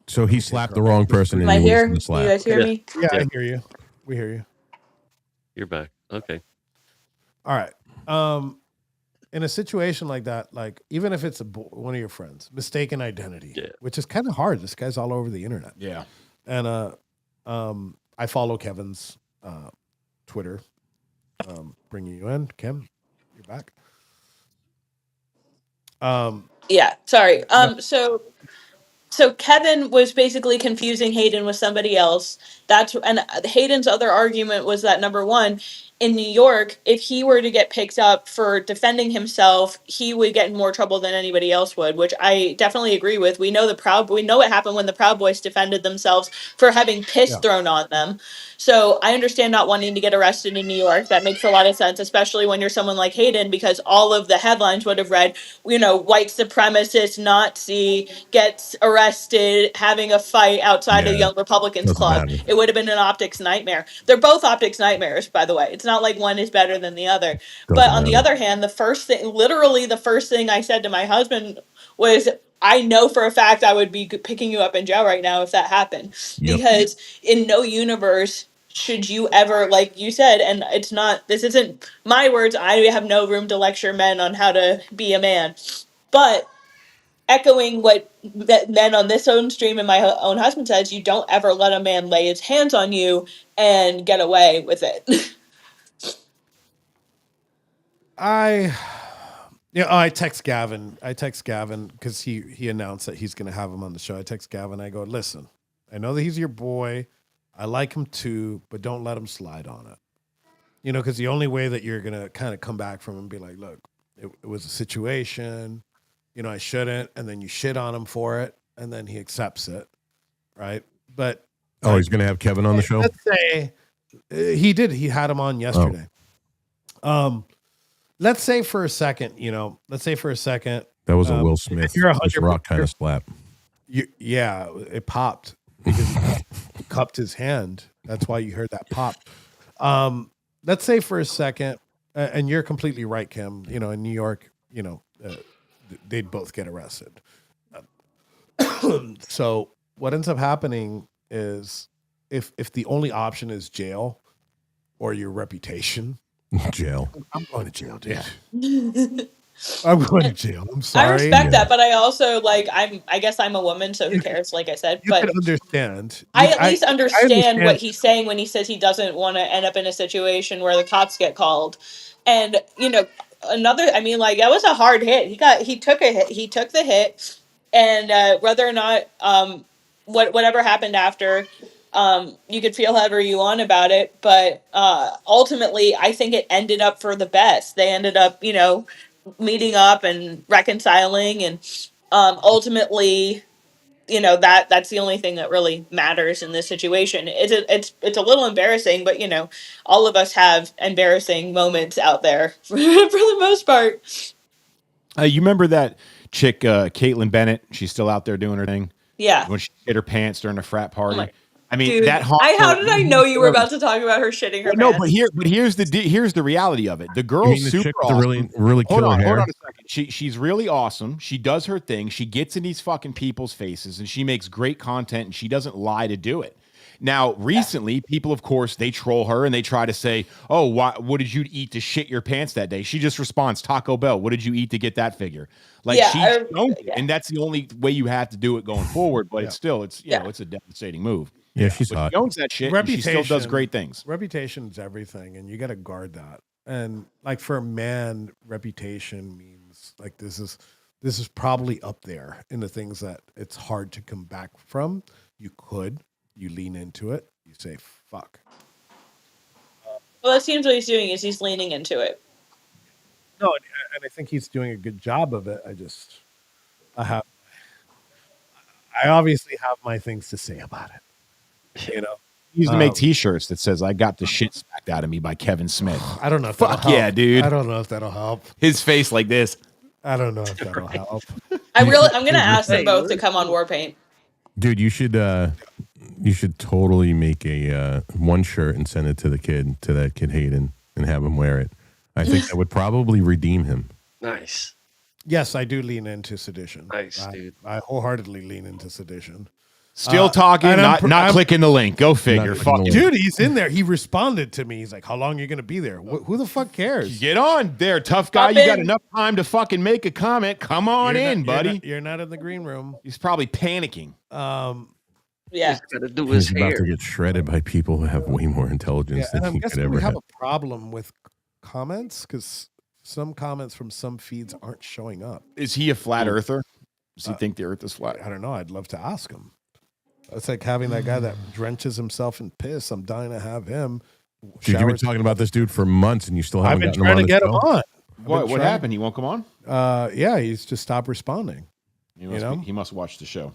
So he slapped the wrong person Am and I he here? wasted the You slap. guys hear Yeah. me? Yeah, I Yeah. hear you. We hear you. You're back. Okay. All right. In a situation like that, like even if it's one of your friends, mistaken identity, Yeah. which is kind of hard. This guy's all over the internet. Yeah. And I follow Kevin's Twitter. Bringing you in, Kim. You're back. Yeah, sorry. So Kevin was basically confusing Hayden with somebody else. And Hayden's other argument was that number one, in New York, if he were to get picked up for defending himself, he would get in more trouble than anybody else would, which I definitely agree with. We know what happened when the Proud Boys defended themselves for having piss thrown on them. So I understand not wanting to get arrested in New York. That makes a lot of sense, especially when you're someone like Hayden, because all of the headlines would have read, white supremacist Nazi gets arrested having a fight outside a Yeah, Young Republicans doesn't club. matter. It would have been an optics nightmare. They're both optics nightmares, by the way. It's not like one is better than the other. But on the matter. other hand, the first thing I said to my husband was, I know for a fact I would be picking you up in jail right now if that happened. Yep. Because in no universe should you ever, like you said, and this isn't my words, I have no room to lecture men on how to be a man. But echoing what men on this own stream and my own husband says, you don't ever let a man lay his hands on you and get away with it. I text Gavin. Because he announced that he's going to have him on the show. I text Gavin. I go, listen, I know that he's your boy. I like him too, but don't let him slide on it. Because the only way that you're going to kind of come back from him and be like, look, it was a situation. I shouldn't. And then you shit on him for it. And then he accepts it. Right. But. Oh, he's going to have Kevin on the show? Let's say he did. He had him on yesterday. Let's say for a second, That was a Will Smith, you're Chris Rock kind of slap. Yeah, it popped because he cupped his hand. That's why you heard that pop. Let's say for a second, and you're completely right, Kim. In New York, they'd both get arrested. So what ends up happening is if the only option is jail or your reputation. Jail. I'm going to jail, dude. Yeah. I'm going to jail. I'm sorry. I respect that, but I also I guess I'm a woman, so who cares? Like I said, you but can understand. I at least understand what understand. he's saying when he says he doesn't want to end up in a situation where the cops get called. And that was a hard hit. He took the hit, and whether or not whatever happened after, you could feel however you want about it, but ultimately I think it ended up for the best. They ended up meeting up and reconciling, and ultimately that's the only thing that really matters in this situation. It's a little embarrassing, but all of us have embarrassing moments out there for the most part. You remember that chick, Caitlin Bennett? She's still out there doing her thing. Yeah. When she hit her pants during a frat party. my- I mean, Dude, that haunts how her. did I know you were about to talk about her shitting her No, pants? but here's the reality of it. The You girl's mean the super chick with the awesome. really Hold killer on hair? a second. She's really awesome. She does her thing. She gets in these fucking people's faces and she makes great content and she doesn't lie to do it. Now, recently, people, of course, they troll her and they try to say, "Oh, what did you eat to shit your pants that day?" She just responds, "Taco Bell. What did you eat to get that figure?" Like Yeah, she's shown it, and that's the only way you have to do it going forward. But it's still, it's it's a devastating move. Yeah, she's But hot. she owns that shit. And she still does great things. Reputation is everything, and you got to guard that. And like for a man, reputation means like this is probably up there in the things that it's hard to come back from. You lean into it. You say, fuck. Well, that seems what he's doing is he's leaning into it. No, and I think he's doing a good job of it. I obviously have my things to say about it. You know, He used to make T-shirts that says "I got the shit smacked out of me" by Kevin Smith. I don't know if Fuck that'll help. yeah, dude. I don't know if that'll help. His face like this. I don't know if that'll help. I'm gonna ask them both to come on Warpaint. Dude, you should totally make a one shirt and send it to that kid Hayden, and have him wear it. I think that would probably redeem him. Nice. Yes, I do lean into sedition. Nice, dude. I wholeheartedly lean into sedition. Still talking, and not clicking the link. Go figure. Fuck you. Dude, he's in there. He responded to me. He's like, "How long are you going to be there? Who the fuck cares?" Get on there, tough guy. Hop You got in. enough time to fucking make a comment. Come on in, buddy. You're not in the green room. He's probably panicking. Yeah. He's got to do his He's about hair. to get shredded by people who have way more intelligence And than I'm he could guessing ever we have have. a problem with comments because some comments from some feeds aren't showing up. Is he a flat earther? Does he think the earth is flat? I don't know. I'd love to ask him. It's like having that guy that drenches himself in piss. I'm dying to have him. Dude, you've been Showers- talking about this dude for months, and you still I've haven't been gotten him trying on to the get him show? on. What happened? He won't come on? Yeah, he's just stopped responding. He must watch the show.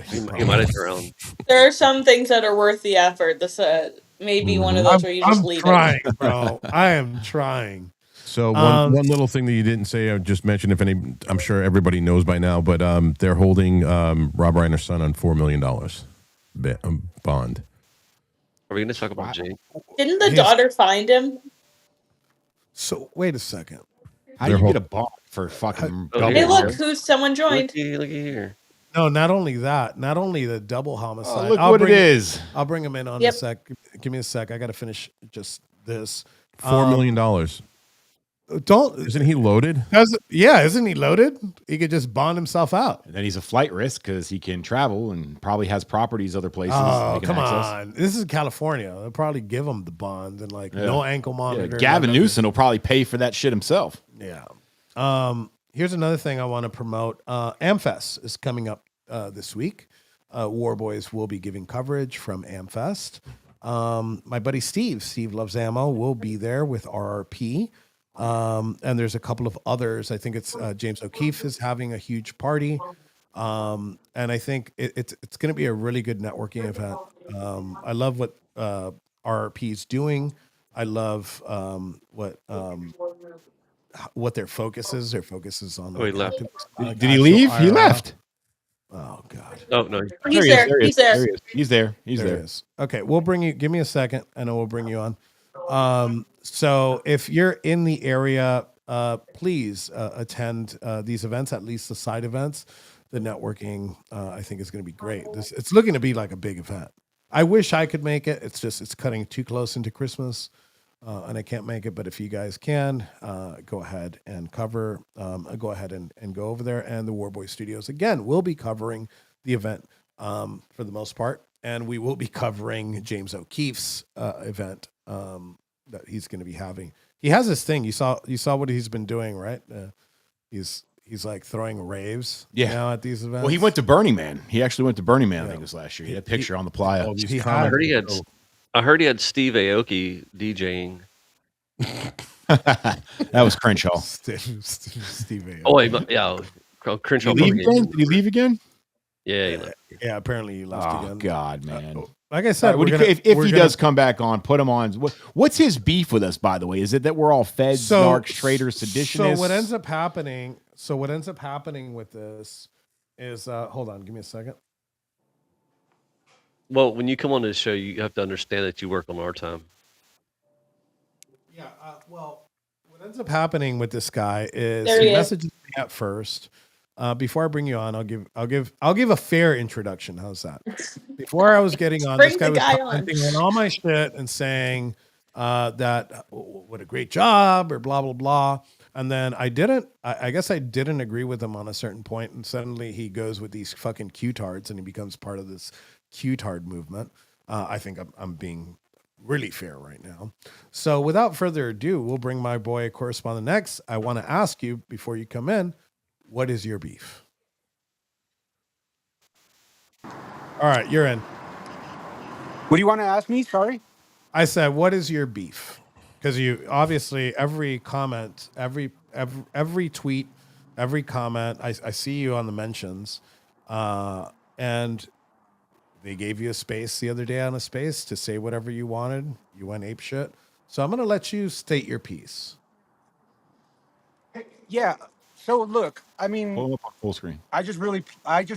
He might have drowned. There are some things that are worth the effort. This may be one of those where you just leave trying, it. bro. I am trying. So one little thing that you didn't say, I just mentioned. I'm sure everybody knows by now, but they're holding Rob Reiner's son on $4 million bond. Are we going to talk about Jake? Didn't the daughter find him? So wait a second. How do you get a bond for fucking? Hey, look, someone joined. Looky here. No, not only that. Not only the double homicide. Look what it is. I'll bring him in on a sec. Give me a sec. I got to finish just this. $4 million. Isn't he loaded? Isn't he loaded? He could just bond himself out. And then he's a flight risk because he can travel and probably has properties other places. Oh, they can come access. on. This is California. They'll probably give him the bond and no ankle monitor. Gavin Newsom will probably pay for that shit himself. Yeah. Here's another thing I want to promote. AmFest is coming up this week. War Boys will be giving coverage from AmFest. My buddy Steve Loves Ammo, will be there with RRP. And there's a couple of others. I think it's James O'Keefe is having a huge party. And I think it's going to be a really good networking event. I love what RRP is doing. I love what their focus is. Their focus is on. Oh, he left. Did he leave? He left. Oh God. Oh no. He's there. He's there. He's there. He's There there. it is. Okay, we'll bring you. Give me a second, and then we'll bring you on. So if you're in the area, please attend these events, at least the side events. The networking, I think, is going to be great. It's looking to be like a big event. I wish I could make it. It's cutting too close into Christmas, and I can't make it. But if you guys can, go ahead and cover. Go ahead and go over there. And the Warboy Studios again will be covering the event for the most part, and we will be covering James O'Keefe's event that he's going to be having. He has this thing. You saw what he's been doing, right? He's like throwing raves now at these events. Well, he went to Burning Man. He actually went to Burning Man. I think it was last year. He had a picture on the playa. I heard he had Steve Aoki DJing. That was Crenshaw. Steve Aoki. Oh wait, yeah. Crenshaw. Did he leave again? Did he leave again? Yeah, he left. Yeah, apparently he left again. Oh God, man. Like I said, if he does come back on, put him on. What's his beef with us, by the way? Is it that we're all feds, narcs, traitors, seditionists? So what ends up happening? With this is hold on, give me a second. Well, when you come on this show, you have to understand that you work on our time. Yeah. Well, what ends up happening with this guy is There he he is. messages me at first, Before I bring you on, I'll give a fair introduction. How's that? Before I was getting on, this Bring guy the was guy on. commenting on all my shit and saying that what a great job or blah blah blah. And then I guess I didn't agree with him on a certain point, and suddenly he goes with these fucking Q-tards and he becomes part of this Q-tard movement. I think I'm being really fair right now. So without further ado, we'll bring my boy correspondent next. I want to ask you before you come in, what is your beef? All right, you're in. What do you want to ask me? Sorry. I said, what is your beef? Because you obviously every comment, every tweet, every comment, I see you on the mentions, and they gave you a space the other day on a space to say whatever you wanted. You went ape shit. So I'm gonna let you state your piece. Yeah. So look, I mean, Pull 'em up on full screen. I just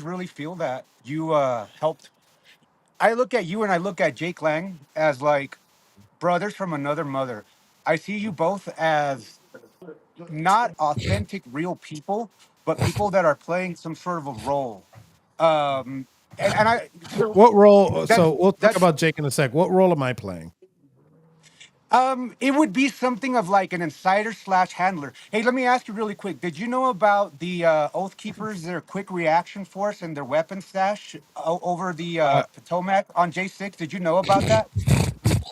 really feel that you helped. I look at you and I look at Jake Lang as like brothers from another mother. I see you both as not authentic, real people, but people that are playing some sort of a role. Um, and I so What role? that's So we'll talk that's about Jake in a sec. What role am I playing? It would be something of like an insider slash handler. Hey, let me ask you really quick. Did you know about the Oath Keepers, their quick reaction force and their weapon stash over the Potomac on J6? Did you know about that?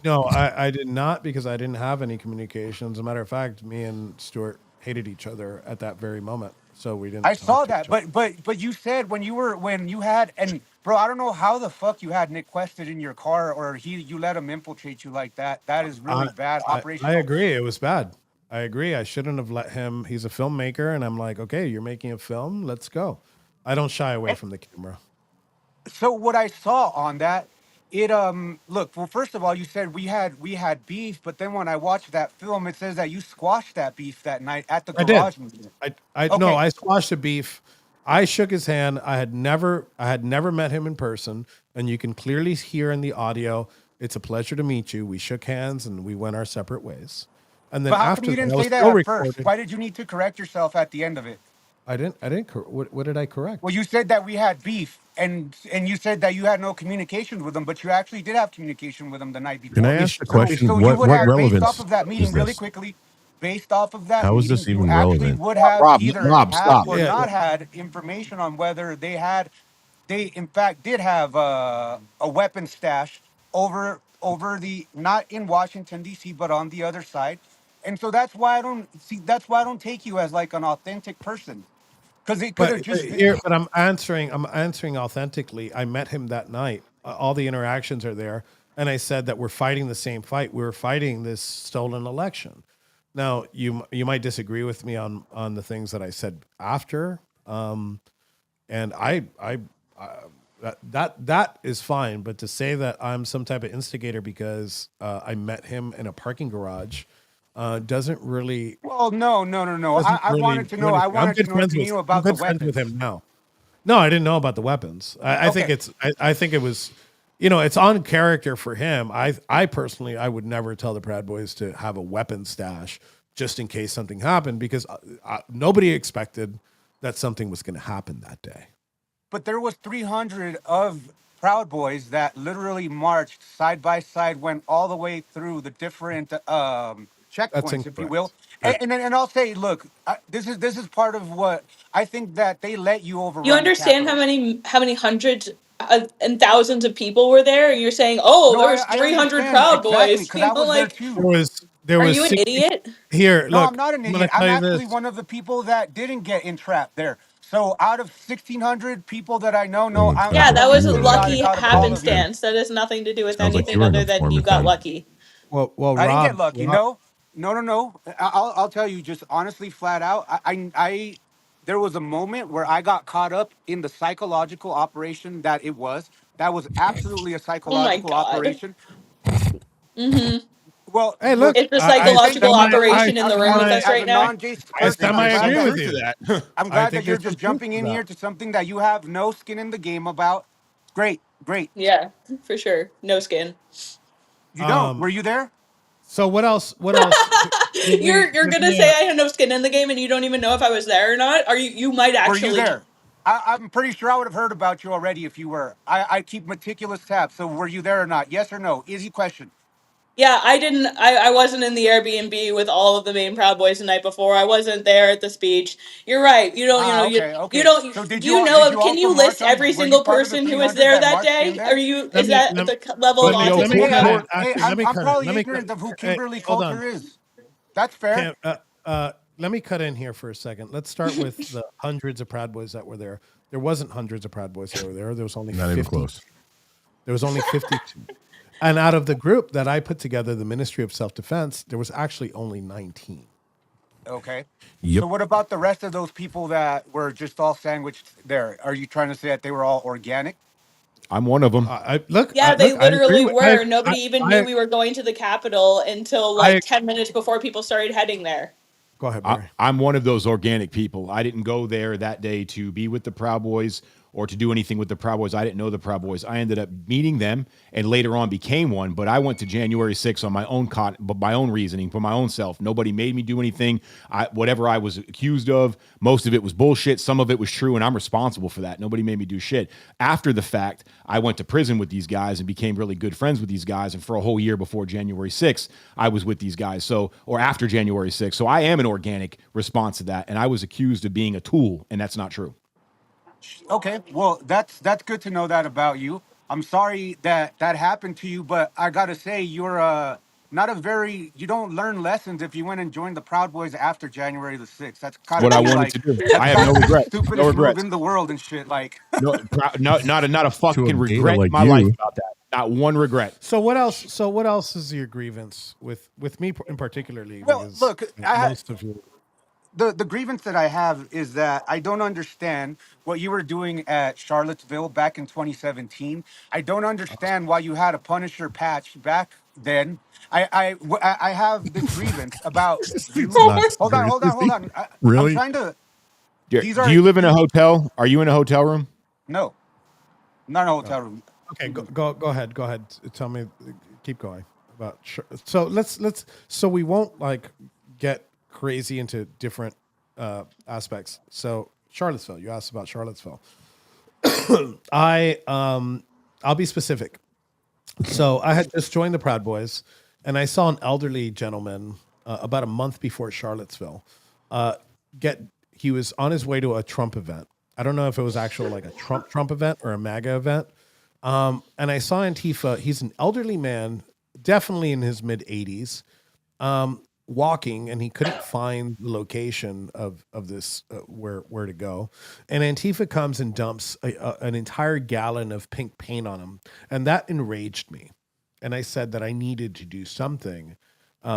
No, I did not because I didn't have any communications. As a matter of fact, me and Stuart hated each other at that very moment, so we didn't I talk saw to that, each other. but you said when you had and bro, I don't know how the fuck you had Nick Quested in your car or you let him infiltrate you like that. That is really bad I operational. agree. It was bad. I agree. I shouldn't have let him. He's a filmmaker, and I'm like, okay, you're making a film. Let's go. I don't shy away from the camera. So what I saw on that, it look, well, first of all, you said we had beef, but then when I watched that film, it says that you squashed that beef that night at the I did. garage meeting. I no, Okay, I squashed the beef. I shook his hand. I had never met him in person, and you can clearly hear in the audio. It's a pleasure to meet you. We shook hands and we went our separate ways. And then but how come after you that, didn't I was say that still at first? recorded. Why did you need to correct yourself at the end of it? I didn't. What did I Well, correct? you said that we had beef, and you said that you had no communications with them, but you actually did have communication with them the night Can I before. We ask the so we question? So you What would what have, based off relevance of that is meeting, really this? quickly, based off of that How is meeting, this you even actually relevant? would have either Rob, had stop. or yeah. not had information on whether they in fact did have a weapon stash over the not in Washington D.C. but on the other side, and so that's why I don't see. That's why I don't take you as like an authentic person, because it could But have just been. here, but I'm answering. I'm answering authentically. I met him that night. All the interactions are there, and I said that we're fighting the same fight. We're fighting this stolen election. Now, you might disagree with me on the things that I said after, and that is fine. But to say that I'm some type of instigator because I met him in a parking garage doesn't really Well, no, no, no, no. doesn't I really wanted to do know. I anything. wanted to know if you knew I'm about the good friends with weapons. him now. No, I didn't know about the weapons. Okay, I think it was, it's on character for him. I personally, I would never tell the Proud Boys to have a weapon stash just in case something happened because nobody expected that something was going to happen that day. but there was 300 of Proud Boys that literally marched side by side, went all the way through the different That's checkpoints, if you will. incorrect. I, And I'll say, look, this is part of what I think that they let you You overrun the understand Capitol. how many hundreds and thousands of people were there? And you're saying, oh, No, there was I 300 understand Proud exactly Boys. because I was there Like, too. there are was you an 60 idiot? here. No, I'm Look, not an I'm going idiot. to I'm tell you actually this. one of the people that didn't get entrapped there. So out of 1,600 people that I know, no, Oh, it Yeah, sounds like that I'm was you a were completely an lucky out of all informant of you. then. happenstance. That has nothing to do with Sounds like you anything were an other than you informant got then. lucky. Well, I didn't get Rob, lucky. No, no, no, no. I'll tell you just honestly, flat out. There was a moment where I got caught up in the psychological operation that it was. That was absolutely a Oh my psychological god. operation. Mm-hmm. Well, hey, look, look, It's a and thank psychological you as operation in the room with us as right a now. non-Jace I person. think I'm I there's glad some agree that with truth you. to that. I'm I glad that think you're there's some just truth jumping to in that. here to something that you have no skin in the game about. Great, great. Yeah, for sure. No skin. You don't. Um, Were you there? so what else? What else? You're gonna say I had no skin in the game, and you don't even know if I was there or not. Are you? You might Were you actually. there? I'm pretty sure I would have heard about you already if you were. I keep meticulous tabs. So were you there or not? Yes or no? Easy question. Yeah, I didn't. I wasn't in the Airbnb with all of the main Proud Boys the night before. I wasn't there at the speech. You're right. You don't. You know. Okay, You okay. don't. So Do you did know? you Can also you list march on? every Were you single part of the person who was 300 there that that marched in day? Are there? you? Let Is me that let, the level of let me let autism me you Hey, cut have? it. Actually, let me I'm cut it. probably Let me cut. ignorant of who Hey, Kimberly hold on. Coulter is. That's fair. Cam, let me cut in here for a second. Let's start with the hundreds of Proud Boys that were there. There wasn't hundreds of Proud Boys that were there. There was only Not even 50. close. There was only 52. And out of the group that I put together, the Ministry of Self-Defense, there was actually only 19. Okay. Yep. So what about the rest of those people that were just all sandwiched there? Are you trying to say that they were all organic? I'm one of them. Yeah, they I agree literally with. were. Nobody even knew I, we were going to the Capitol until like I 10 minutes before people started heading there. go ahead, Barry. I'm one of those organic people. I didn't go there that day to be with the Proud Boys or to do anything with the Proud Boys. I didn't know the Proud Boys. I ended up meeting them and later on became one. But I went to January 6th on my own but my own reasoning for my own self. Nobody made me do anything. Whatever I was accused of, most of it was bullshit. Some of it was true, and I'm responsible for that. Nobody made me do shit. After the fact, I went to prison with these guys and became really good friends with these guys. And for a whole year before January 6th, I was with these guys. Or after January 6th. So I am an organic response to that. And I was accused of being a tool, and that's not true. Okay, well, that's good to know that about you. I'm sorry that that happened to you, but I gotta say you're not a very you don't learn lessons if you went and joined the Proud Boys after January the 6th. That's It's gotta what I be wanted like to do. I that's have no gotta be the regrets. No stupidest move regrets. in the world and shit. Like Not a To a fucking beta regret in like my life you. about that. Not one regret. So what else? So what else is your grievance with me in particularly? well, Because look, most of you, the grievance that I have is that I don't understand what you were doing at Charlottesville back in 2017. I don't understand why you had a Punisher patch back then. I have this grievance about It's you. not Hold on, hold on, hold seriously. on. I'm Really? trying to. These Do are you live in a these. hotel? Are you in a hotel room? No, not in a hotel room. okay, go ahead, go ahead. Tell me, keep going about. So let's so we won't like get crazy into different aspects. So Charlottesville, you asked about Charlottesville. I'll be specific. So I had just joined the Proud Boys, and I saw an elderly gentleman about a month before Charlottesville. Uh, get he was on his way to a Trump event. I don't know if it was actual like a Trump event or a MAGA event. And I saw Antifa. He's an elderly man, definitely in his mid 80s, walking, and he couldn't find the location of this where to go. And Antifa comes and dumps an entire gallon of pink paint on him, and that enraged me. And I said that I needed to do something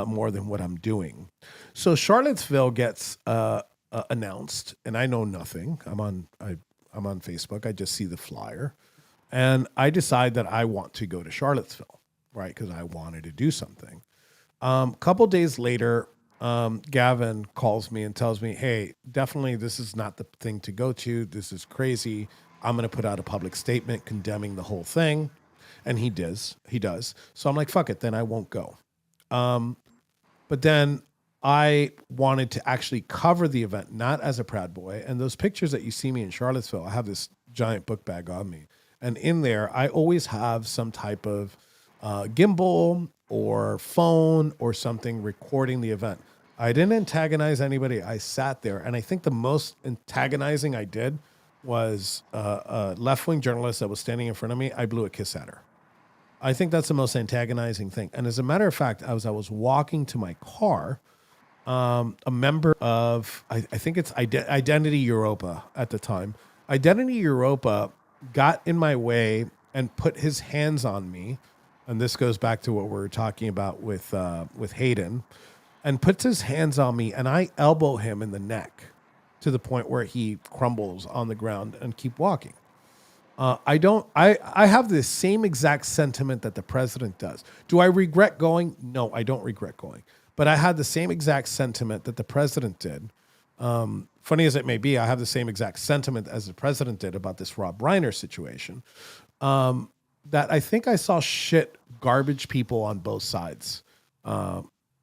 more than what I'm doing. So Charlottesville gets announced, and I know nothing. I'm on Facebook. I just see the flyer, and I decide that I want to go to Charlottesville, right? Because I wanted to do something. Couple days later, Gavin calls me and tells me, "Hey, definitely this is not the thing to go to. This is crazy. I'm going to put out a public statement condemning the whole thing." And he does. He does. So I'm like, "Fuck it, then I won't go." But then I wanted to actually cover the event, not as a Proud Boy. And those pictures that you see me in Charlottesville, I have this giant book bag on me. And in there, I always have some type of gimbal or phone or something recording the event. I didn't antagonize anybody. I sat there. And I think the most antagonizing I did was a left-wing journalist that was standing in front of me. I blew a kiss at her. I think that's the most antagonizing thing. And as a matter of fact, as I was walking to my car, a member of, I think it's Identity Europa at the time, Identity Europa got in my way and put his hands on me. And this goes back to what we were talking about with Hayden, and puts his hands on me, and I elbow him in the neck to the point where he crumbles on the ground and keep walking. I have the same exact sentiment that the president does. Do I regret going? No, I don't regret going. But I had the same exact sentiment that the president did. Funny as it may be, I have the same exact sentiment as the president did about this Rob Reiner situation. That I think I saw garbage people on both sides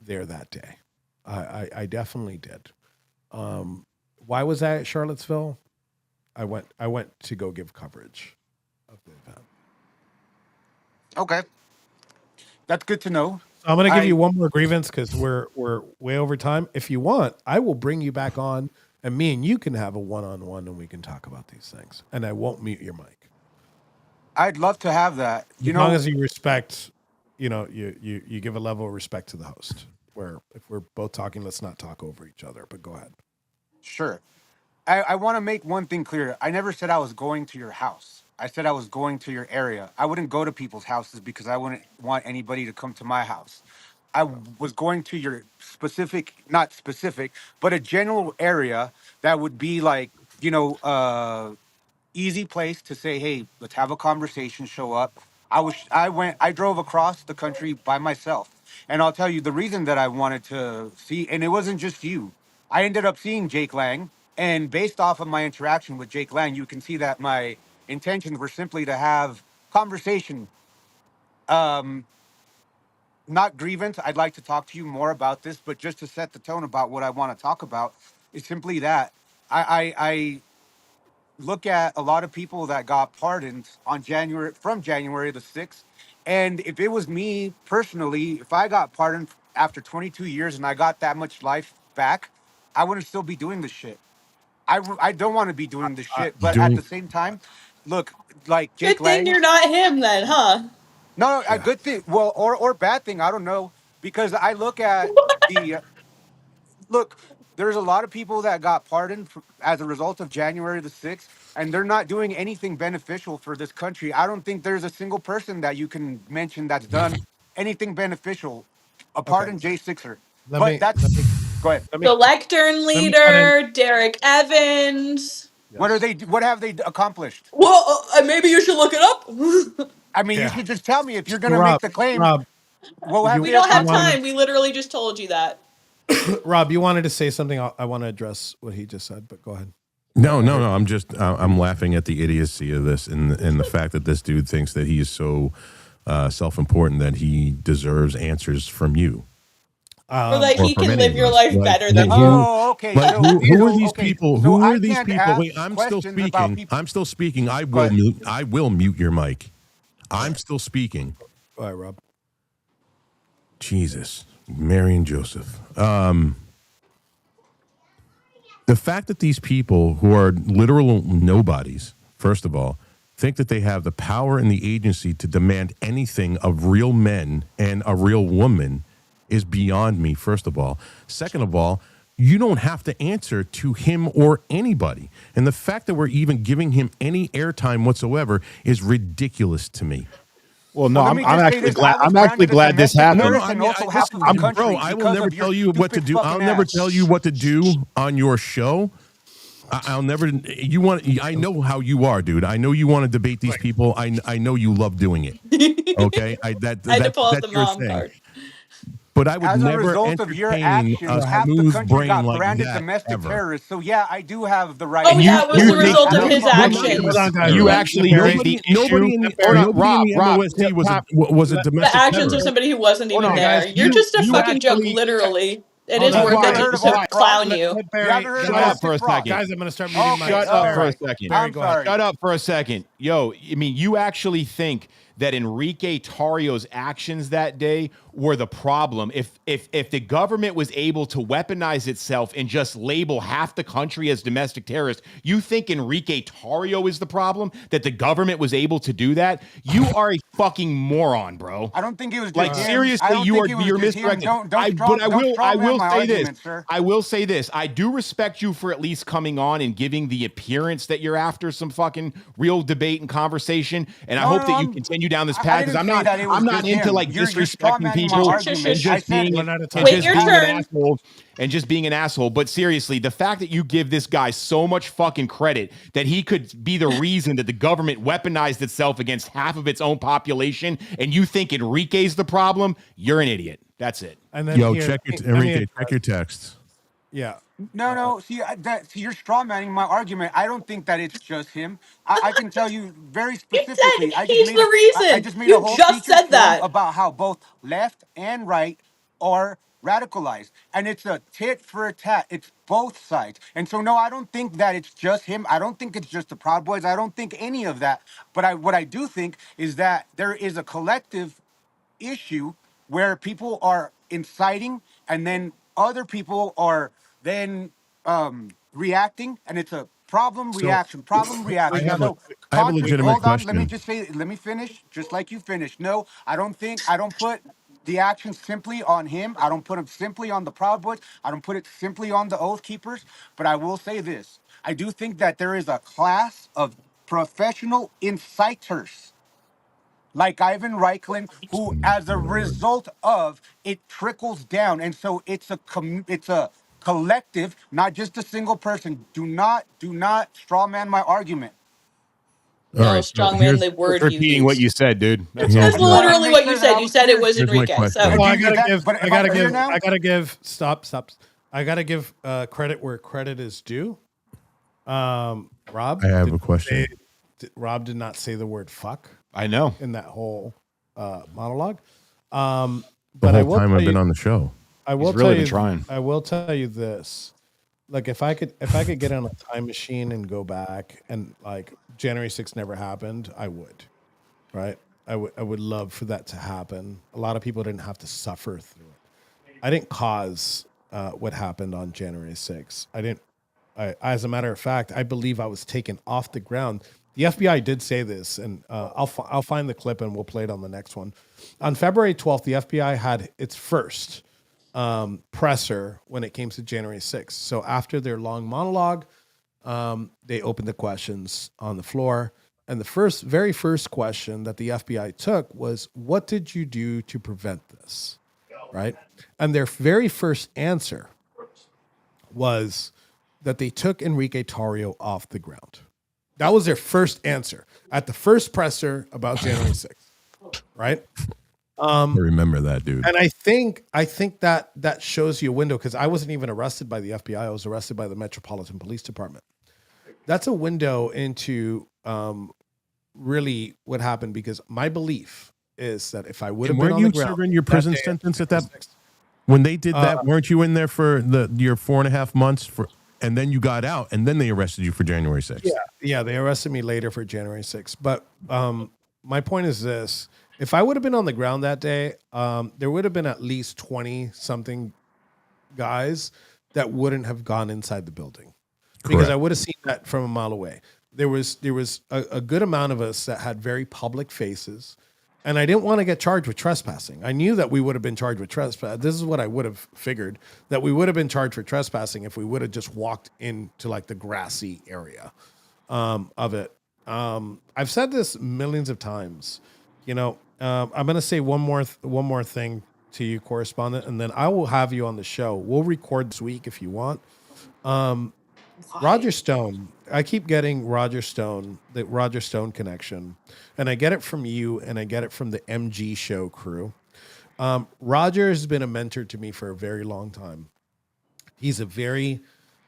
there that day. I definitely did. Why was I at Charlottesville? I went to go give coverage of the event. Okay, that's good to know. So I'm going to give you I one more grievance because we're way over time. If you want, I will bring you back on, and me and you can have a one-on-one, and we can talk about these things. And I won't mute your mic I'd love to have that. as You long know, as you respect. You give a level of respect to the host. Where if we're both talking, let's not talk over each other. But go ahead. sure. I want to make one thing clear. I never said I was going to your house. I said I was going to your area. I wouldn't go to people's houses because I wouldn't want anybody to come to my house. I was going to your specific, not specific, but a general area that would be like, you know, easy place to say, hey, let's have a conversation, show up. I drove across the country by myself. And I'll tell you the reason that I wanted to see, and it wasn't just you. I ended up seeing Jake Lang, and based off of my interaction with Jake Lang, you can see that my intentions were simply to have conversation, not grievance. I'd like to talk to you more about this, but just to set the tone about what I want to talk about is simply that I look at a lot of people that got pardoned on January the 6th. And if it was me personally, if I got pardoned after 22 years and I got that much life back, I wouldn't still be doing this shit. I don't want to be doing this shit, but at the Doing same time, look, like Jake Good thing Lang. you're not him then, huh? No, a good thing. Well, or bad thing. I don't know, because I look at the look, there's a lot of people that got pardoned as a result of January the 6th, and they're not doing anything beneficial for this country. I don't think there's a single person that you can mention that's done anything beneficial, a Okay. pardon J Sixer. Let But me that's go ahead. let me The lectern let me cut in. leader, Derek Evans. What are they? What have they accomplished? Well, maybe you should look it up. I mean, you Yeah. should just tell me if you're So gonna make Rob, the claim. Rob, What have you We they don't have accomplished? time. We literally just told you that. Rob, you wanted to say something. I want to address what he just said, but go ahead. No, no, no. I'm just I'm laughing at the idiocy of this and the fact that this dude thinks that he is so self-important that he deserves answers from you Or that or he from can any live of your us. life Like, better than you. Oh, okay. like So, who are so these okay. people? So Who I are these can't people? ask Wait, I'm still questions about speaking. people. I'm still speaking. I Go will ahead. mute. I will mute your mic. I'm still speaking. All right, Rob. Jesus, Mary and Joseph. The fact that these people who are literal nobodies, first of all, think that they have the power and the agency to demand anything of real men and a real woman is beyond me, first of all. Second of all, you don't have to answer to him or anybody. And the fact that we're even giving him any airtime whatsoever is ridiculous to me. Well, no, Well, let I'm, me I'm just say actually this. glad. I was I'm actually grounded as glad this domestic happened. terrorist I and mean, also half of the listen, country bro, I will because never of your tell you what to stupid do. I'll fucking never ass. tell you what to do on your show. I'll never. You want? I know how you are, dude. I know you want to debate these people. I know you love doing it. Okay, I had to pull out the that's your mom thing. card. But I would As a never result of your entertain a actions, half the smooth country brain got like branded that domestic ever. terrorists. So yeah, I do have the right Oh, to yeah, it was you the think result of have a his conversation. Hold on, actions. guys. you Let actually Barry- think the issue? Nobody in Rob, the Rob, MOST was Rob, a The domestic actions of terrorist. somebody who wasn't hold even on, there. guys. You're just a you fucking joke, actually literally. It Hold is on. worth You it ever to heard of just Hawk Frog? clown you. Let You Barry. haven't heard of shut a up domestic for a frog? second. Guys, I'm going to start muting Okay, mics. Shut up for a Barry. second. Barry, I'm go ahead. sorry. Shut up for a second. Yo, I mean, you actually think that Enrique Tarrio's actions that day were the problem. If the government was able to weaponize itself and just label half the country as domestic terrorists, you think Enrique Tarrio is the problem? That the government was able to do that? You are a fucking moron, bro. I don't think it was just Like him. I seriously, don't think it was you're just him. misdirected. Don't I straw man will my say this. argument, sir. I will say this. I do respect you for at least coming on and giving the appearance that you're after some fucking real debate and conversation. And I No, hope no, that you continue down this path I because didn't say that it was I'm not just into him. like You're straw disrespecting manning my people Shush, argument. shush, I and just said being One at a and time. Wait just your being an turn. asshole and just being an asshole. But seriously, the fact that you give this guy so much fucking credit that he could be the reason that the government weaponized itself against half of its own population, and you think Enrique's the problem, you're an idiot. That's it. And then Yo, here, check your let me Enrique. address- Check your texts. Yeah. no. See, you're straw manning my argument. I don't think that it's just him. I can tell you very You said specifically. he's the I reason. just made a You whole just feature said film that. about how both left and right are radicalized, and it's a tit for a tat. It's both sides. And so no, I don't think that it's just him. I don't think it's just the Proud Boys. I don't think any of that. But what I do think is that there is a collective issue where people are inciting and then other people are then reacting, and it's a So problem I reaction. have a So I have a legitimate hold on, let me question. just say, let me finish just like you finished. No, I don't put the action simply on him. I don't put him simply on the Proud Boys. I don't put it simply on the Oath Keepers. But I will say this: I do think that there is a class of professional inciters like Ivan Reichland, who, as a Lord. result of it, trickles down, and so it's a collective, not just a single person. Do not straw man my argument. All No, right. So strongman, here's the Just word you repeating what used. you said, dude. That's all. here's That's I just wanted to literally make what you sure that said. I You was said it clear. was here's my Enrique. So question. Oh, Do I you gotta that? give. But I am I gotta clear give. now? I gotta give. Stop. I gotta give credit where credit is due. Rob I have did a question. Rob did not say the word "fuck" I know. in that whole monologue. The But I whole will time tell I've you. been on the show. I He's will really tell been you. trying. I will tell you this. Like if I could get on a time machine and go back and like January 6th never happened, I would. Right. I would love for that to happen. A lot of people didn't have to suffer through it. I didn't cause what happened on January 6th. I didn't. As a matter of fact, I believe I was taken off the ground. The FBI did say this, and I'll find the clip and we'll play it on the next one. On February 12th, the FBI had its first presser when it came to January 6th. So after their long monologue, they opened the questions on the floor. And the very first question that the FBI took was, "What did you do to prevent this?" Right? And their very first answer was that they took Enrique Tarrio off the ground. That was their first answer at the first presser about January 6th. Right? I remember that, dude. And I think that shows you a window, because I wasn't even arrested by the FBI. I was arrested by the Metropolitan Police Department. That's a window into really what happened, because my belief is that if I would have And been weren't on the you ground serving your that prison day on sentence at January that 6th, when they did that? Weren't you in there for your 4.5 months and then you got out and then they arrested you for January 6th? yeah, they arrested me later for January 6th. But my point is this: if I would have been on the ground that day, there would have been at least 20 something guys that wouldn't have gone inside the building, because I Correct. would have seen that from a mile away. There was a good amount of us that had very public faces, and I didn't want to get charged with trespassing. I knew that we would have been charged with trespass. This is what I would have figured, that we would have been charged for trespassing if we would have just walked into like the grassy area of it. I've said this millions of times. I'm going to say one more thing to you, correspondent, and then I will have you on the show. We'll record this week if you want. Roger Stone. I keep getting the Roger Stone connection, and I get it from you, and I get it from the MG show crew. Roger has been a mentor to me for a very long time. He's a very,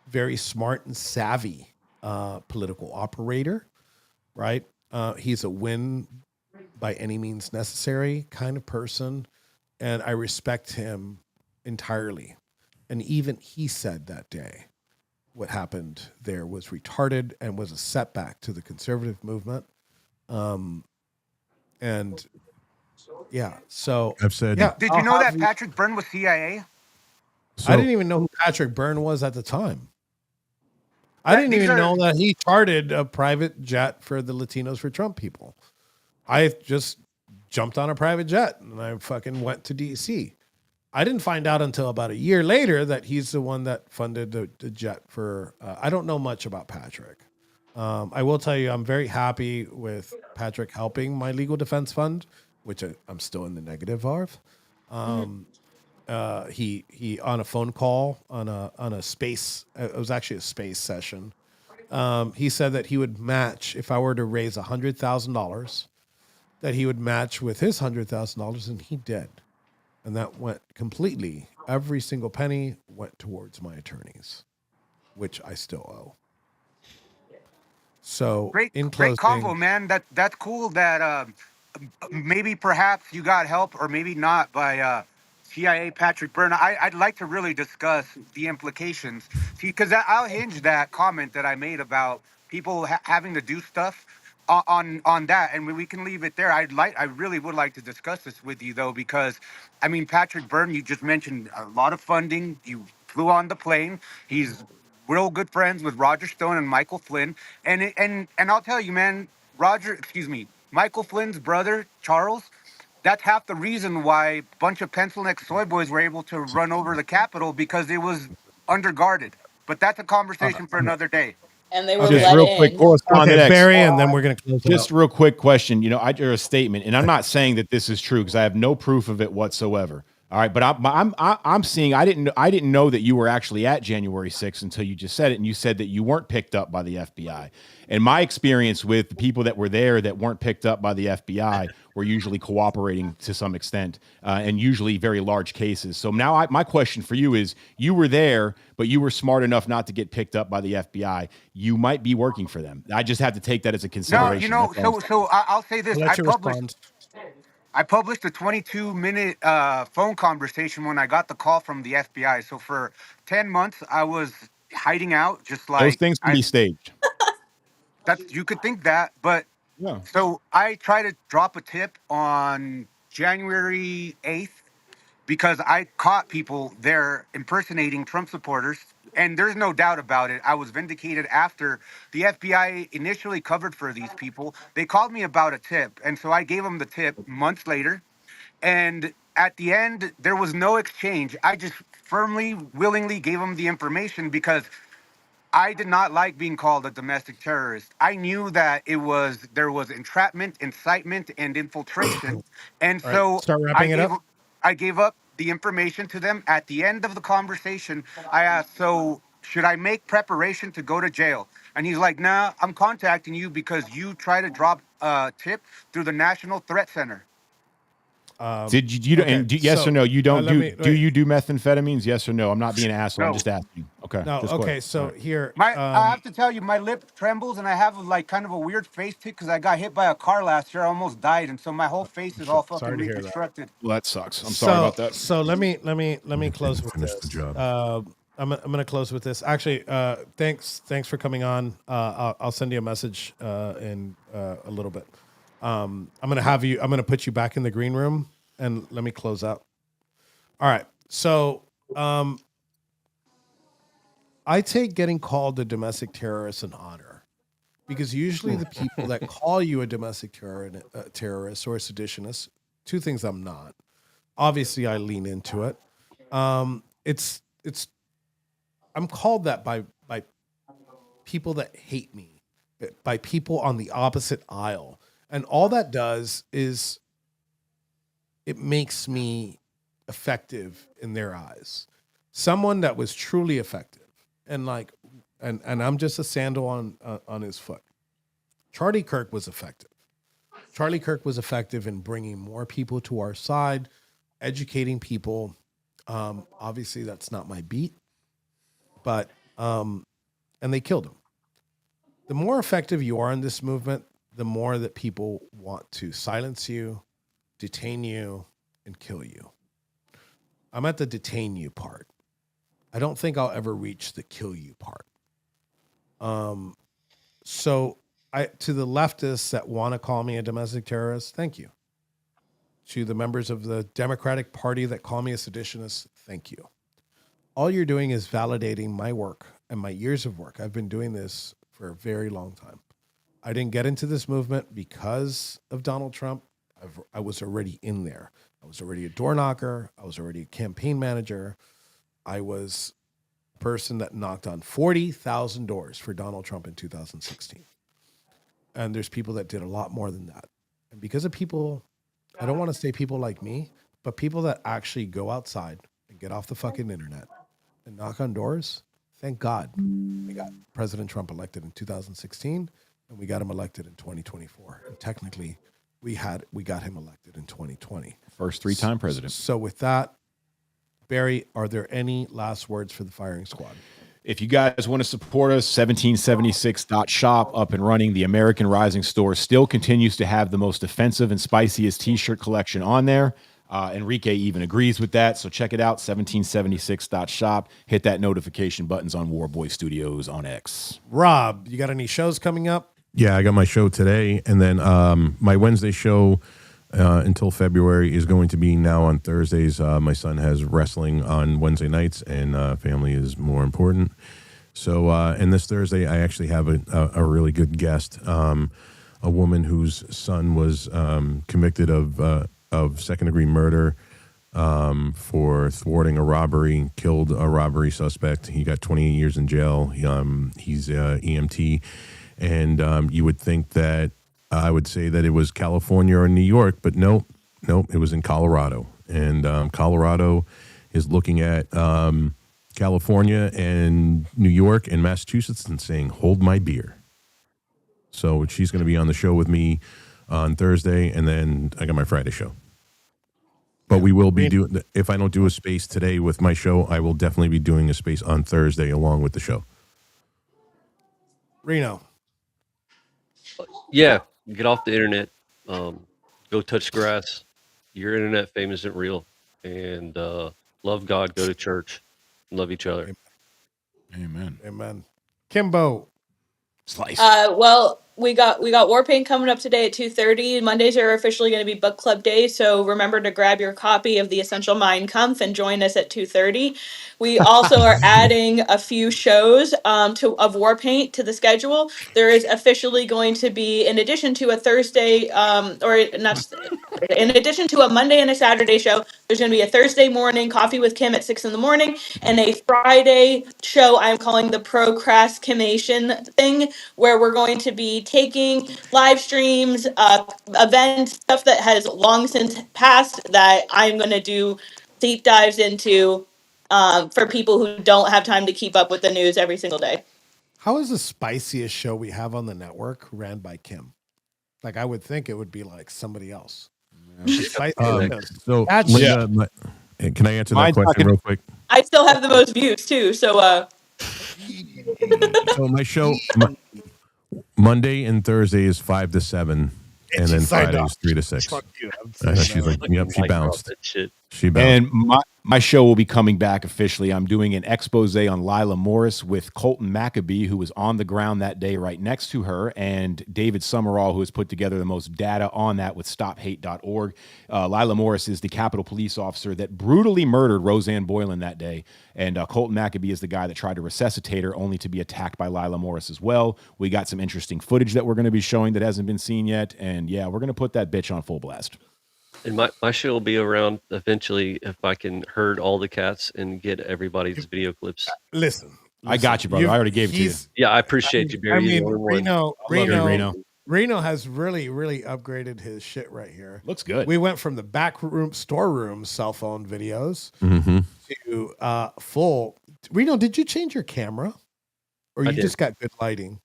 very smart and savvy political operator, right? He's a win by any means necessary kind of person, and I respect him entirely. And even he said that day, what happened there was retarded and was a setback to the conservative movement. And yeah, so I've said yeah, Did you I'll know have that Patrick Byrne was CIA? I so. didn't even know who Patrick Byrne was at the time. I That didn't these even are know that he chartered a private jet for the Latinos for Trump people. I just jumped on a private jet and I fucking went to DC. I didn't find out until about a year later that he's the one that funded the jet for. I don't know much about Patrick. I will tell you, I'm very happy with Patrick helping my legal defense fund, which I'm still in the negative of. He on a phone call on a space. It was actually a space session. He said that he would match if I were to raise $100,000, that he would match with his $100,000, and he did. And that went completely, every single penny went towards my attorneys, which I still owe. So in great closing, convo, man. That's cool that maybe perhaps you got help or maybe not by TIA Patrick Byrne, I'd like to really discuss the implications. See, because I'll hinge that comment that I made about people having to do stuff on that, and we can leave it there. I really would like to discuss this with you though, because I mean, Patrick Byrne, you just mentioned a lot of funding. You flew on the plane. He's real good friends with Roger Stone and Michael Flynn, and I'll tell you, man, Michael Flynn's brother Charles. That's half the reason why a bunch of pencil neck soy boys were able to run over the Capitol, because it was underguarded. But that's a conversation for another day. And they were Just let real quick, in. correspondent Okay, X. Barry, and then we're gonna close it Just out. real quick question. I did a statement, and I'm not saying that this is true because I have no proof of it whatsoever. All right, but I'm seeing. I didn't know that you were actually at January 6th until you just said it, and you said that you weren't picked up by the FBI. And my experience with the people that were there that weren't picked up by the FBI were usually cooperating to some extent, and usually very large cases. So now my question for you is: you were there, but you were smart enough not to get picked up by the FBI. You might be working for them. I just have to take that as a No, consideration. I'll say this. I'll let you respond. I published a 22-minute phone conversation when I got the call from the FBI. So for 10 months, I was hiding out, just Those like things can be staged. you could think that, but Yeah. so I tried to drop a tip on January 8th because I caught people there impersonating Trump supporters. And there's no doubt about it. I was vindicated after the FBI initially covered for these people. They called me about a tip. And so I gave them the tip months later. And at the end, there was no exchange. I just firmly, willingly gave them the information because I did not like being called a domestic terrorist. I knew that there was entrapment, incitement, and infiltration. And All right, so start wrapping it up. I gave up the information to them. At the end of the conversation, I asked, so should I make preparation to go to jail? And he's like, nah, I'm contacting you because you try to drop a tip through the National Threat Center. Did you okay, yes so, or no? You don't let do me- do you do methamphetamines? Yes or no? I'm not being an asshole. I'm No. just asking. Okay. No, just go okay, ahead. so All right. here, I have to tell you, my lip trembles and I have like kind of a weird face tick because I got hit by a car last year. I almost died, and so my whole face is all fucking Sorry to hear that. reconstructed. Well, that sucks. I'm sorry about that. So let me close with Finish this. the job. I'm gonna close with this. Actually, thanks for coming on. I'll send you a message in a little bit. I'm gonna put you back in the green room and let me close out. All right. So I take getting called a domestic terrorist an honor, because usually the people that call you a domestic terrorist or a seditionist, two things I'm not. Obviously, I lean into it. It's I'm called that by people that hate me, by people on the opposite aisle, and all that does is it makes me effective in their eyes. Someone that was truly effective, and I'm just a sandal on his foot. Charlie Kirk was effective. Charlie Kirk was effective in bringing more people to our side, educating people. Obviously, that's not my beat, but and they killed him. The more effective you are in this movement, the more that people want to silence you, detain you, and kill you. I'm at the detain you part. I don't think I'll ever reach the kill you part. So to the leftists that want to call me a domestic terrorist, thank you. To the members of the Democratic Party that call me a seditionist, thank you. All you're doing is validating my work and my years of work. I've been doing this for a very long time. I didn't get into this movement because of Donald Trump. I was already in there. I was already a door knocker. I was already a campaign manager. I was a person that knocked on 40,000 doors for Donald Trump in 2016. And there's people that did a lot more than that. And because of people, I don't want to say people like me, but people that actually go outside and get off the fucking internet and knock on doors, thank God we got President Trump elected in 2016 and we got him elected in 2024. And technically, we got him elected in 2020. First three-time president. So with that, Barry, are there any last words for the firing squad? If you guys want to support us, 1776.shop up and running. The American Rising store still continues to have the most offensive and spiciest t-shirt collection on there. Enrique even agrees with that. So check it out, 1776.shop. Hit that notification buttons on Warboy Studios on X. Rob, you got any shows coming up? Yeah, I got my show today, and then my Wednesday show until February is going to be now on Thursdays. My son has wrestling on Wednesday nights, and family is more important. So, and this Thursday, I actually have a really good guest, a woman whose son was convicted of second-degree murder for thwarting a robbery, killed a robbery suspect. He got 28 years in jail. He's EMT. And you would think that I would say that it was California or New York, but nope, it was in Colorado. And Colorado is looking at California and New York and Massachusetts and saying, hold my beer. So she's going to be on the show with me on Thursday, and then I got my Friday show. But we will be doing, if I don't do a space today with my show, I will definitely be doing a space on Thursday along with the show. Reno. Yeah, get off the internet. Go touch grass. Your internet fame isn't real. And love God, go to church, love each other. Amen. Amen. Kimbo. Slice. Well, we got Warpaint coming up today at 2:30. Mondays are officially going to be book club days, so remember to grab your copy of the Essential Mind Kampf and join us at 2:30. We also are adding a few shows of Warpaint to the schedule. There is officially going to be, in addition to a Thursday, in addition to a Monday and a Saturday show, there's going to be a Thursday morning coffee with Kim at 6 in the morning and a Friday show I'm calling the procrastination thing, where we're going to be taking live streams, events, stuff that has long since passed that I'm going to do deep dives into for people who don't have time to keep up with the news every single day. How is the spiciest show we have on the network ran by Kim? Like, I would think it would be like somebody else. So, Linda, can I answer that question real quick? I still have the most views too, so So my show Monday and Thursday is 5 to 7, and then Friday is 3 to 6. She's like, yep, she bounced. She bounced. And my show will be coming back officially. I'm doing an expose on Lila Morris with Colton Maccabee, who was on the ground that day right next to her, and David Summerall, who has put together the most data on that with StopHate.org. Lila Morris is the Capitol Police officer that brutally murdered Roseanne Boylan that day, and Colton Maccabee is the guy that tried to resuscitate her, only to be attacked by Lila Morris as well. We got some interesting footage that we're going to be showing that hasn't been seen yet, and yeah, we're going to put that bitch on full blast. And my show will be around eventually if I can herd all the cats and get everybody's video clips. Listen, I got you, brother. I already gave it to you. Yeah, I appreciate you, Barry. Reno has really upgraded his shit right here. Looks good. We went from the back room, storeroom cell phone videos to full. Reno, did you change your camera, or you just got good lighting?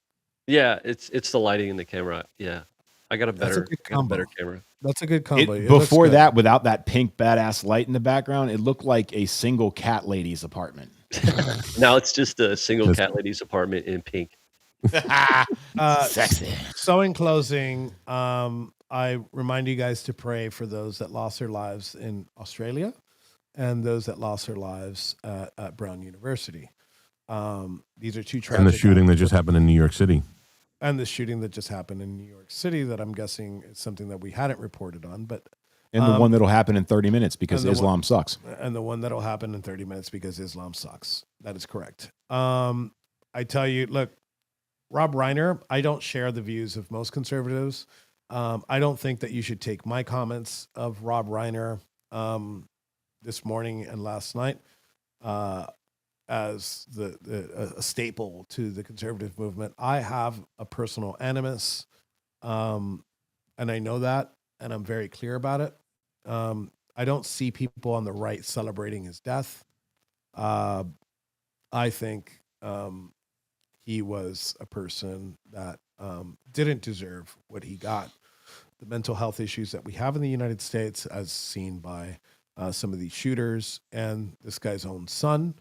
Yeah, it's the lighting in the camera. Yeah, I got a better camera. That's a good combo. Before that, without that pink badass light in the background, it looked like a single cat lady's apartment. Now it's just a single cat lady's apartment in pink. Sexy. So in closing, I remind you guys to pray for those that lost their lives in Australia and those that lost their lives at Brown University. These are two tragic. And the shooting that just happened in New York City. And the shooting that just happened in New York City that I'm guessing is something that we hadn't reported on, but and the one that'll happen in 30 minutes because Islam sucks. And the one that'll happen in 30 minutes because Islam sucks. That is correct. I tell you, look, Rob Reiner, I don't share the views of most conservatives. I don't think that you should take my comments of Rob Reiner this morning and last night as a staple to the conservative movement. I have a personal animus, and I know that, and I'm very clear about it. I don't see people on the right celebrating his death. I think he was a person that didn't deserve what he got. The mental health issues that we have in the United States, as seen by some of these shooters and this guy's own son,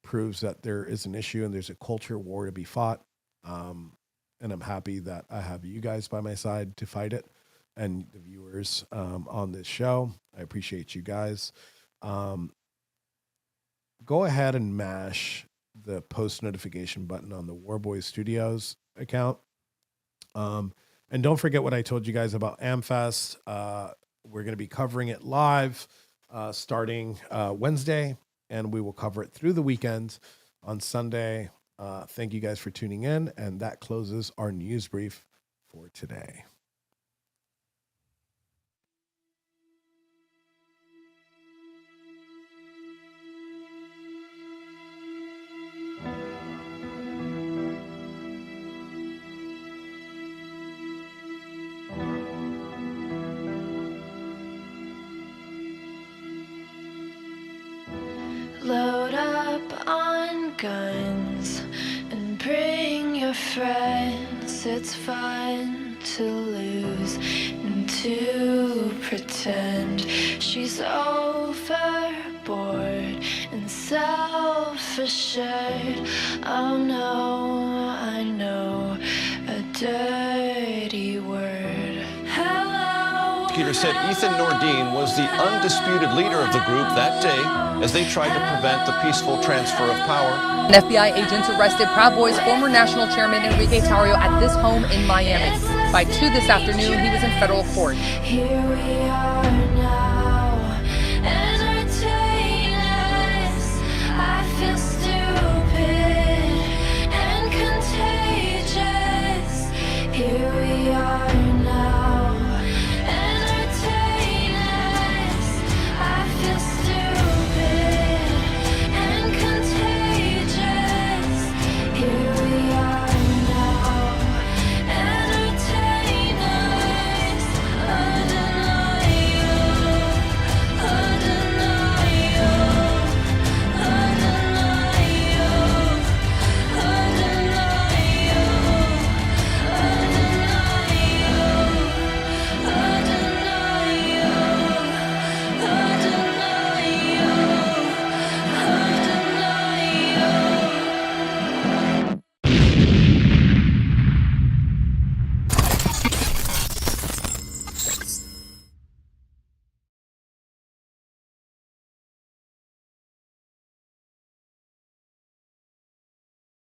proves that there is an issue and there's a culture war to be fought. And I'm happy that I have you guys by my side to fight it, and the viewers on this show. I appreciate you guys. Go ahead and mash the post notification button on the Warboys Studios account. And don't forget what I told you guys about AmFest. We're going to be covering it live starting Wednesday, and we will cover it through the weekend on Sunday. Thank you guys for tuning in, and that closes our news brief for today. Load up on guns and bring your friends. It's fun to lose and to pretend she's overboard and self-assured. Oh no, I know a dirty word. Hello. Prosecutor said Ethan Nordine was the undisputed leader of the group that day as they tried to prevent the peaceful transfer of power. And FBI agents arrested Proud Boys former national chairman Enrique Tarrio at this home in Miami. By 2 this afternoon, he was in federal court. Here we are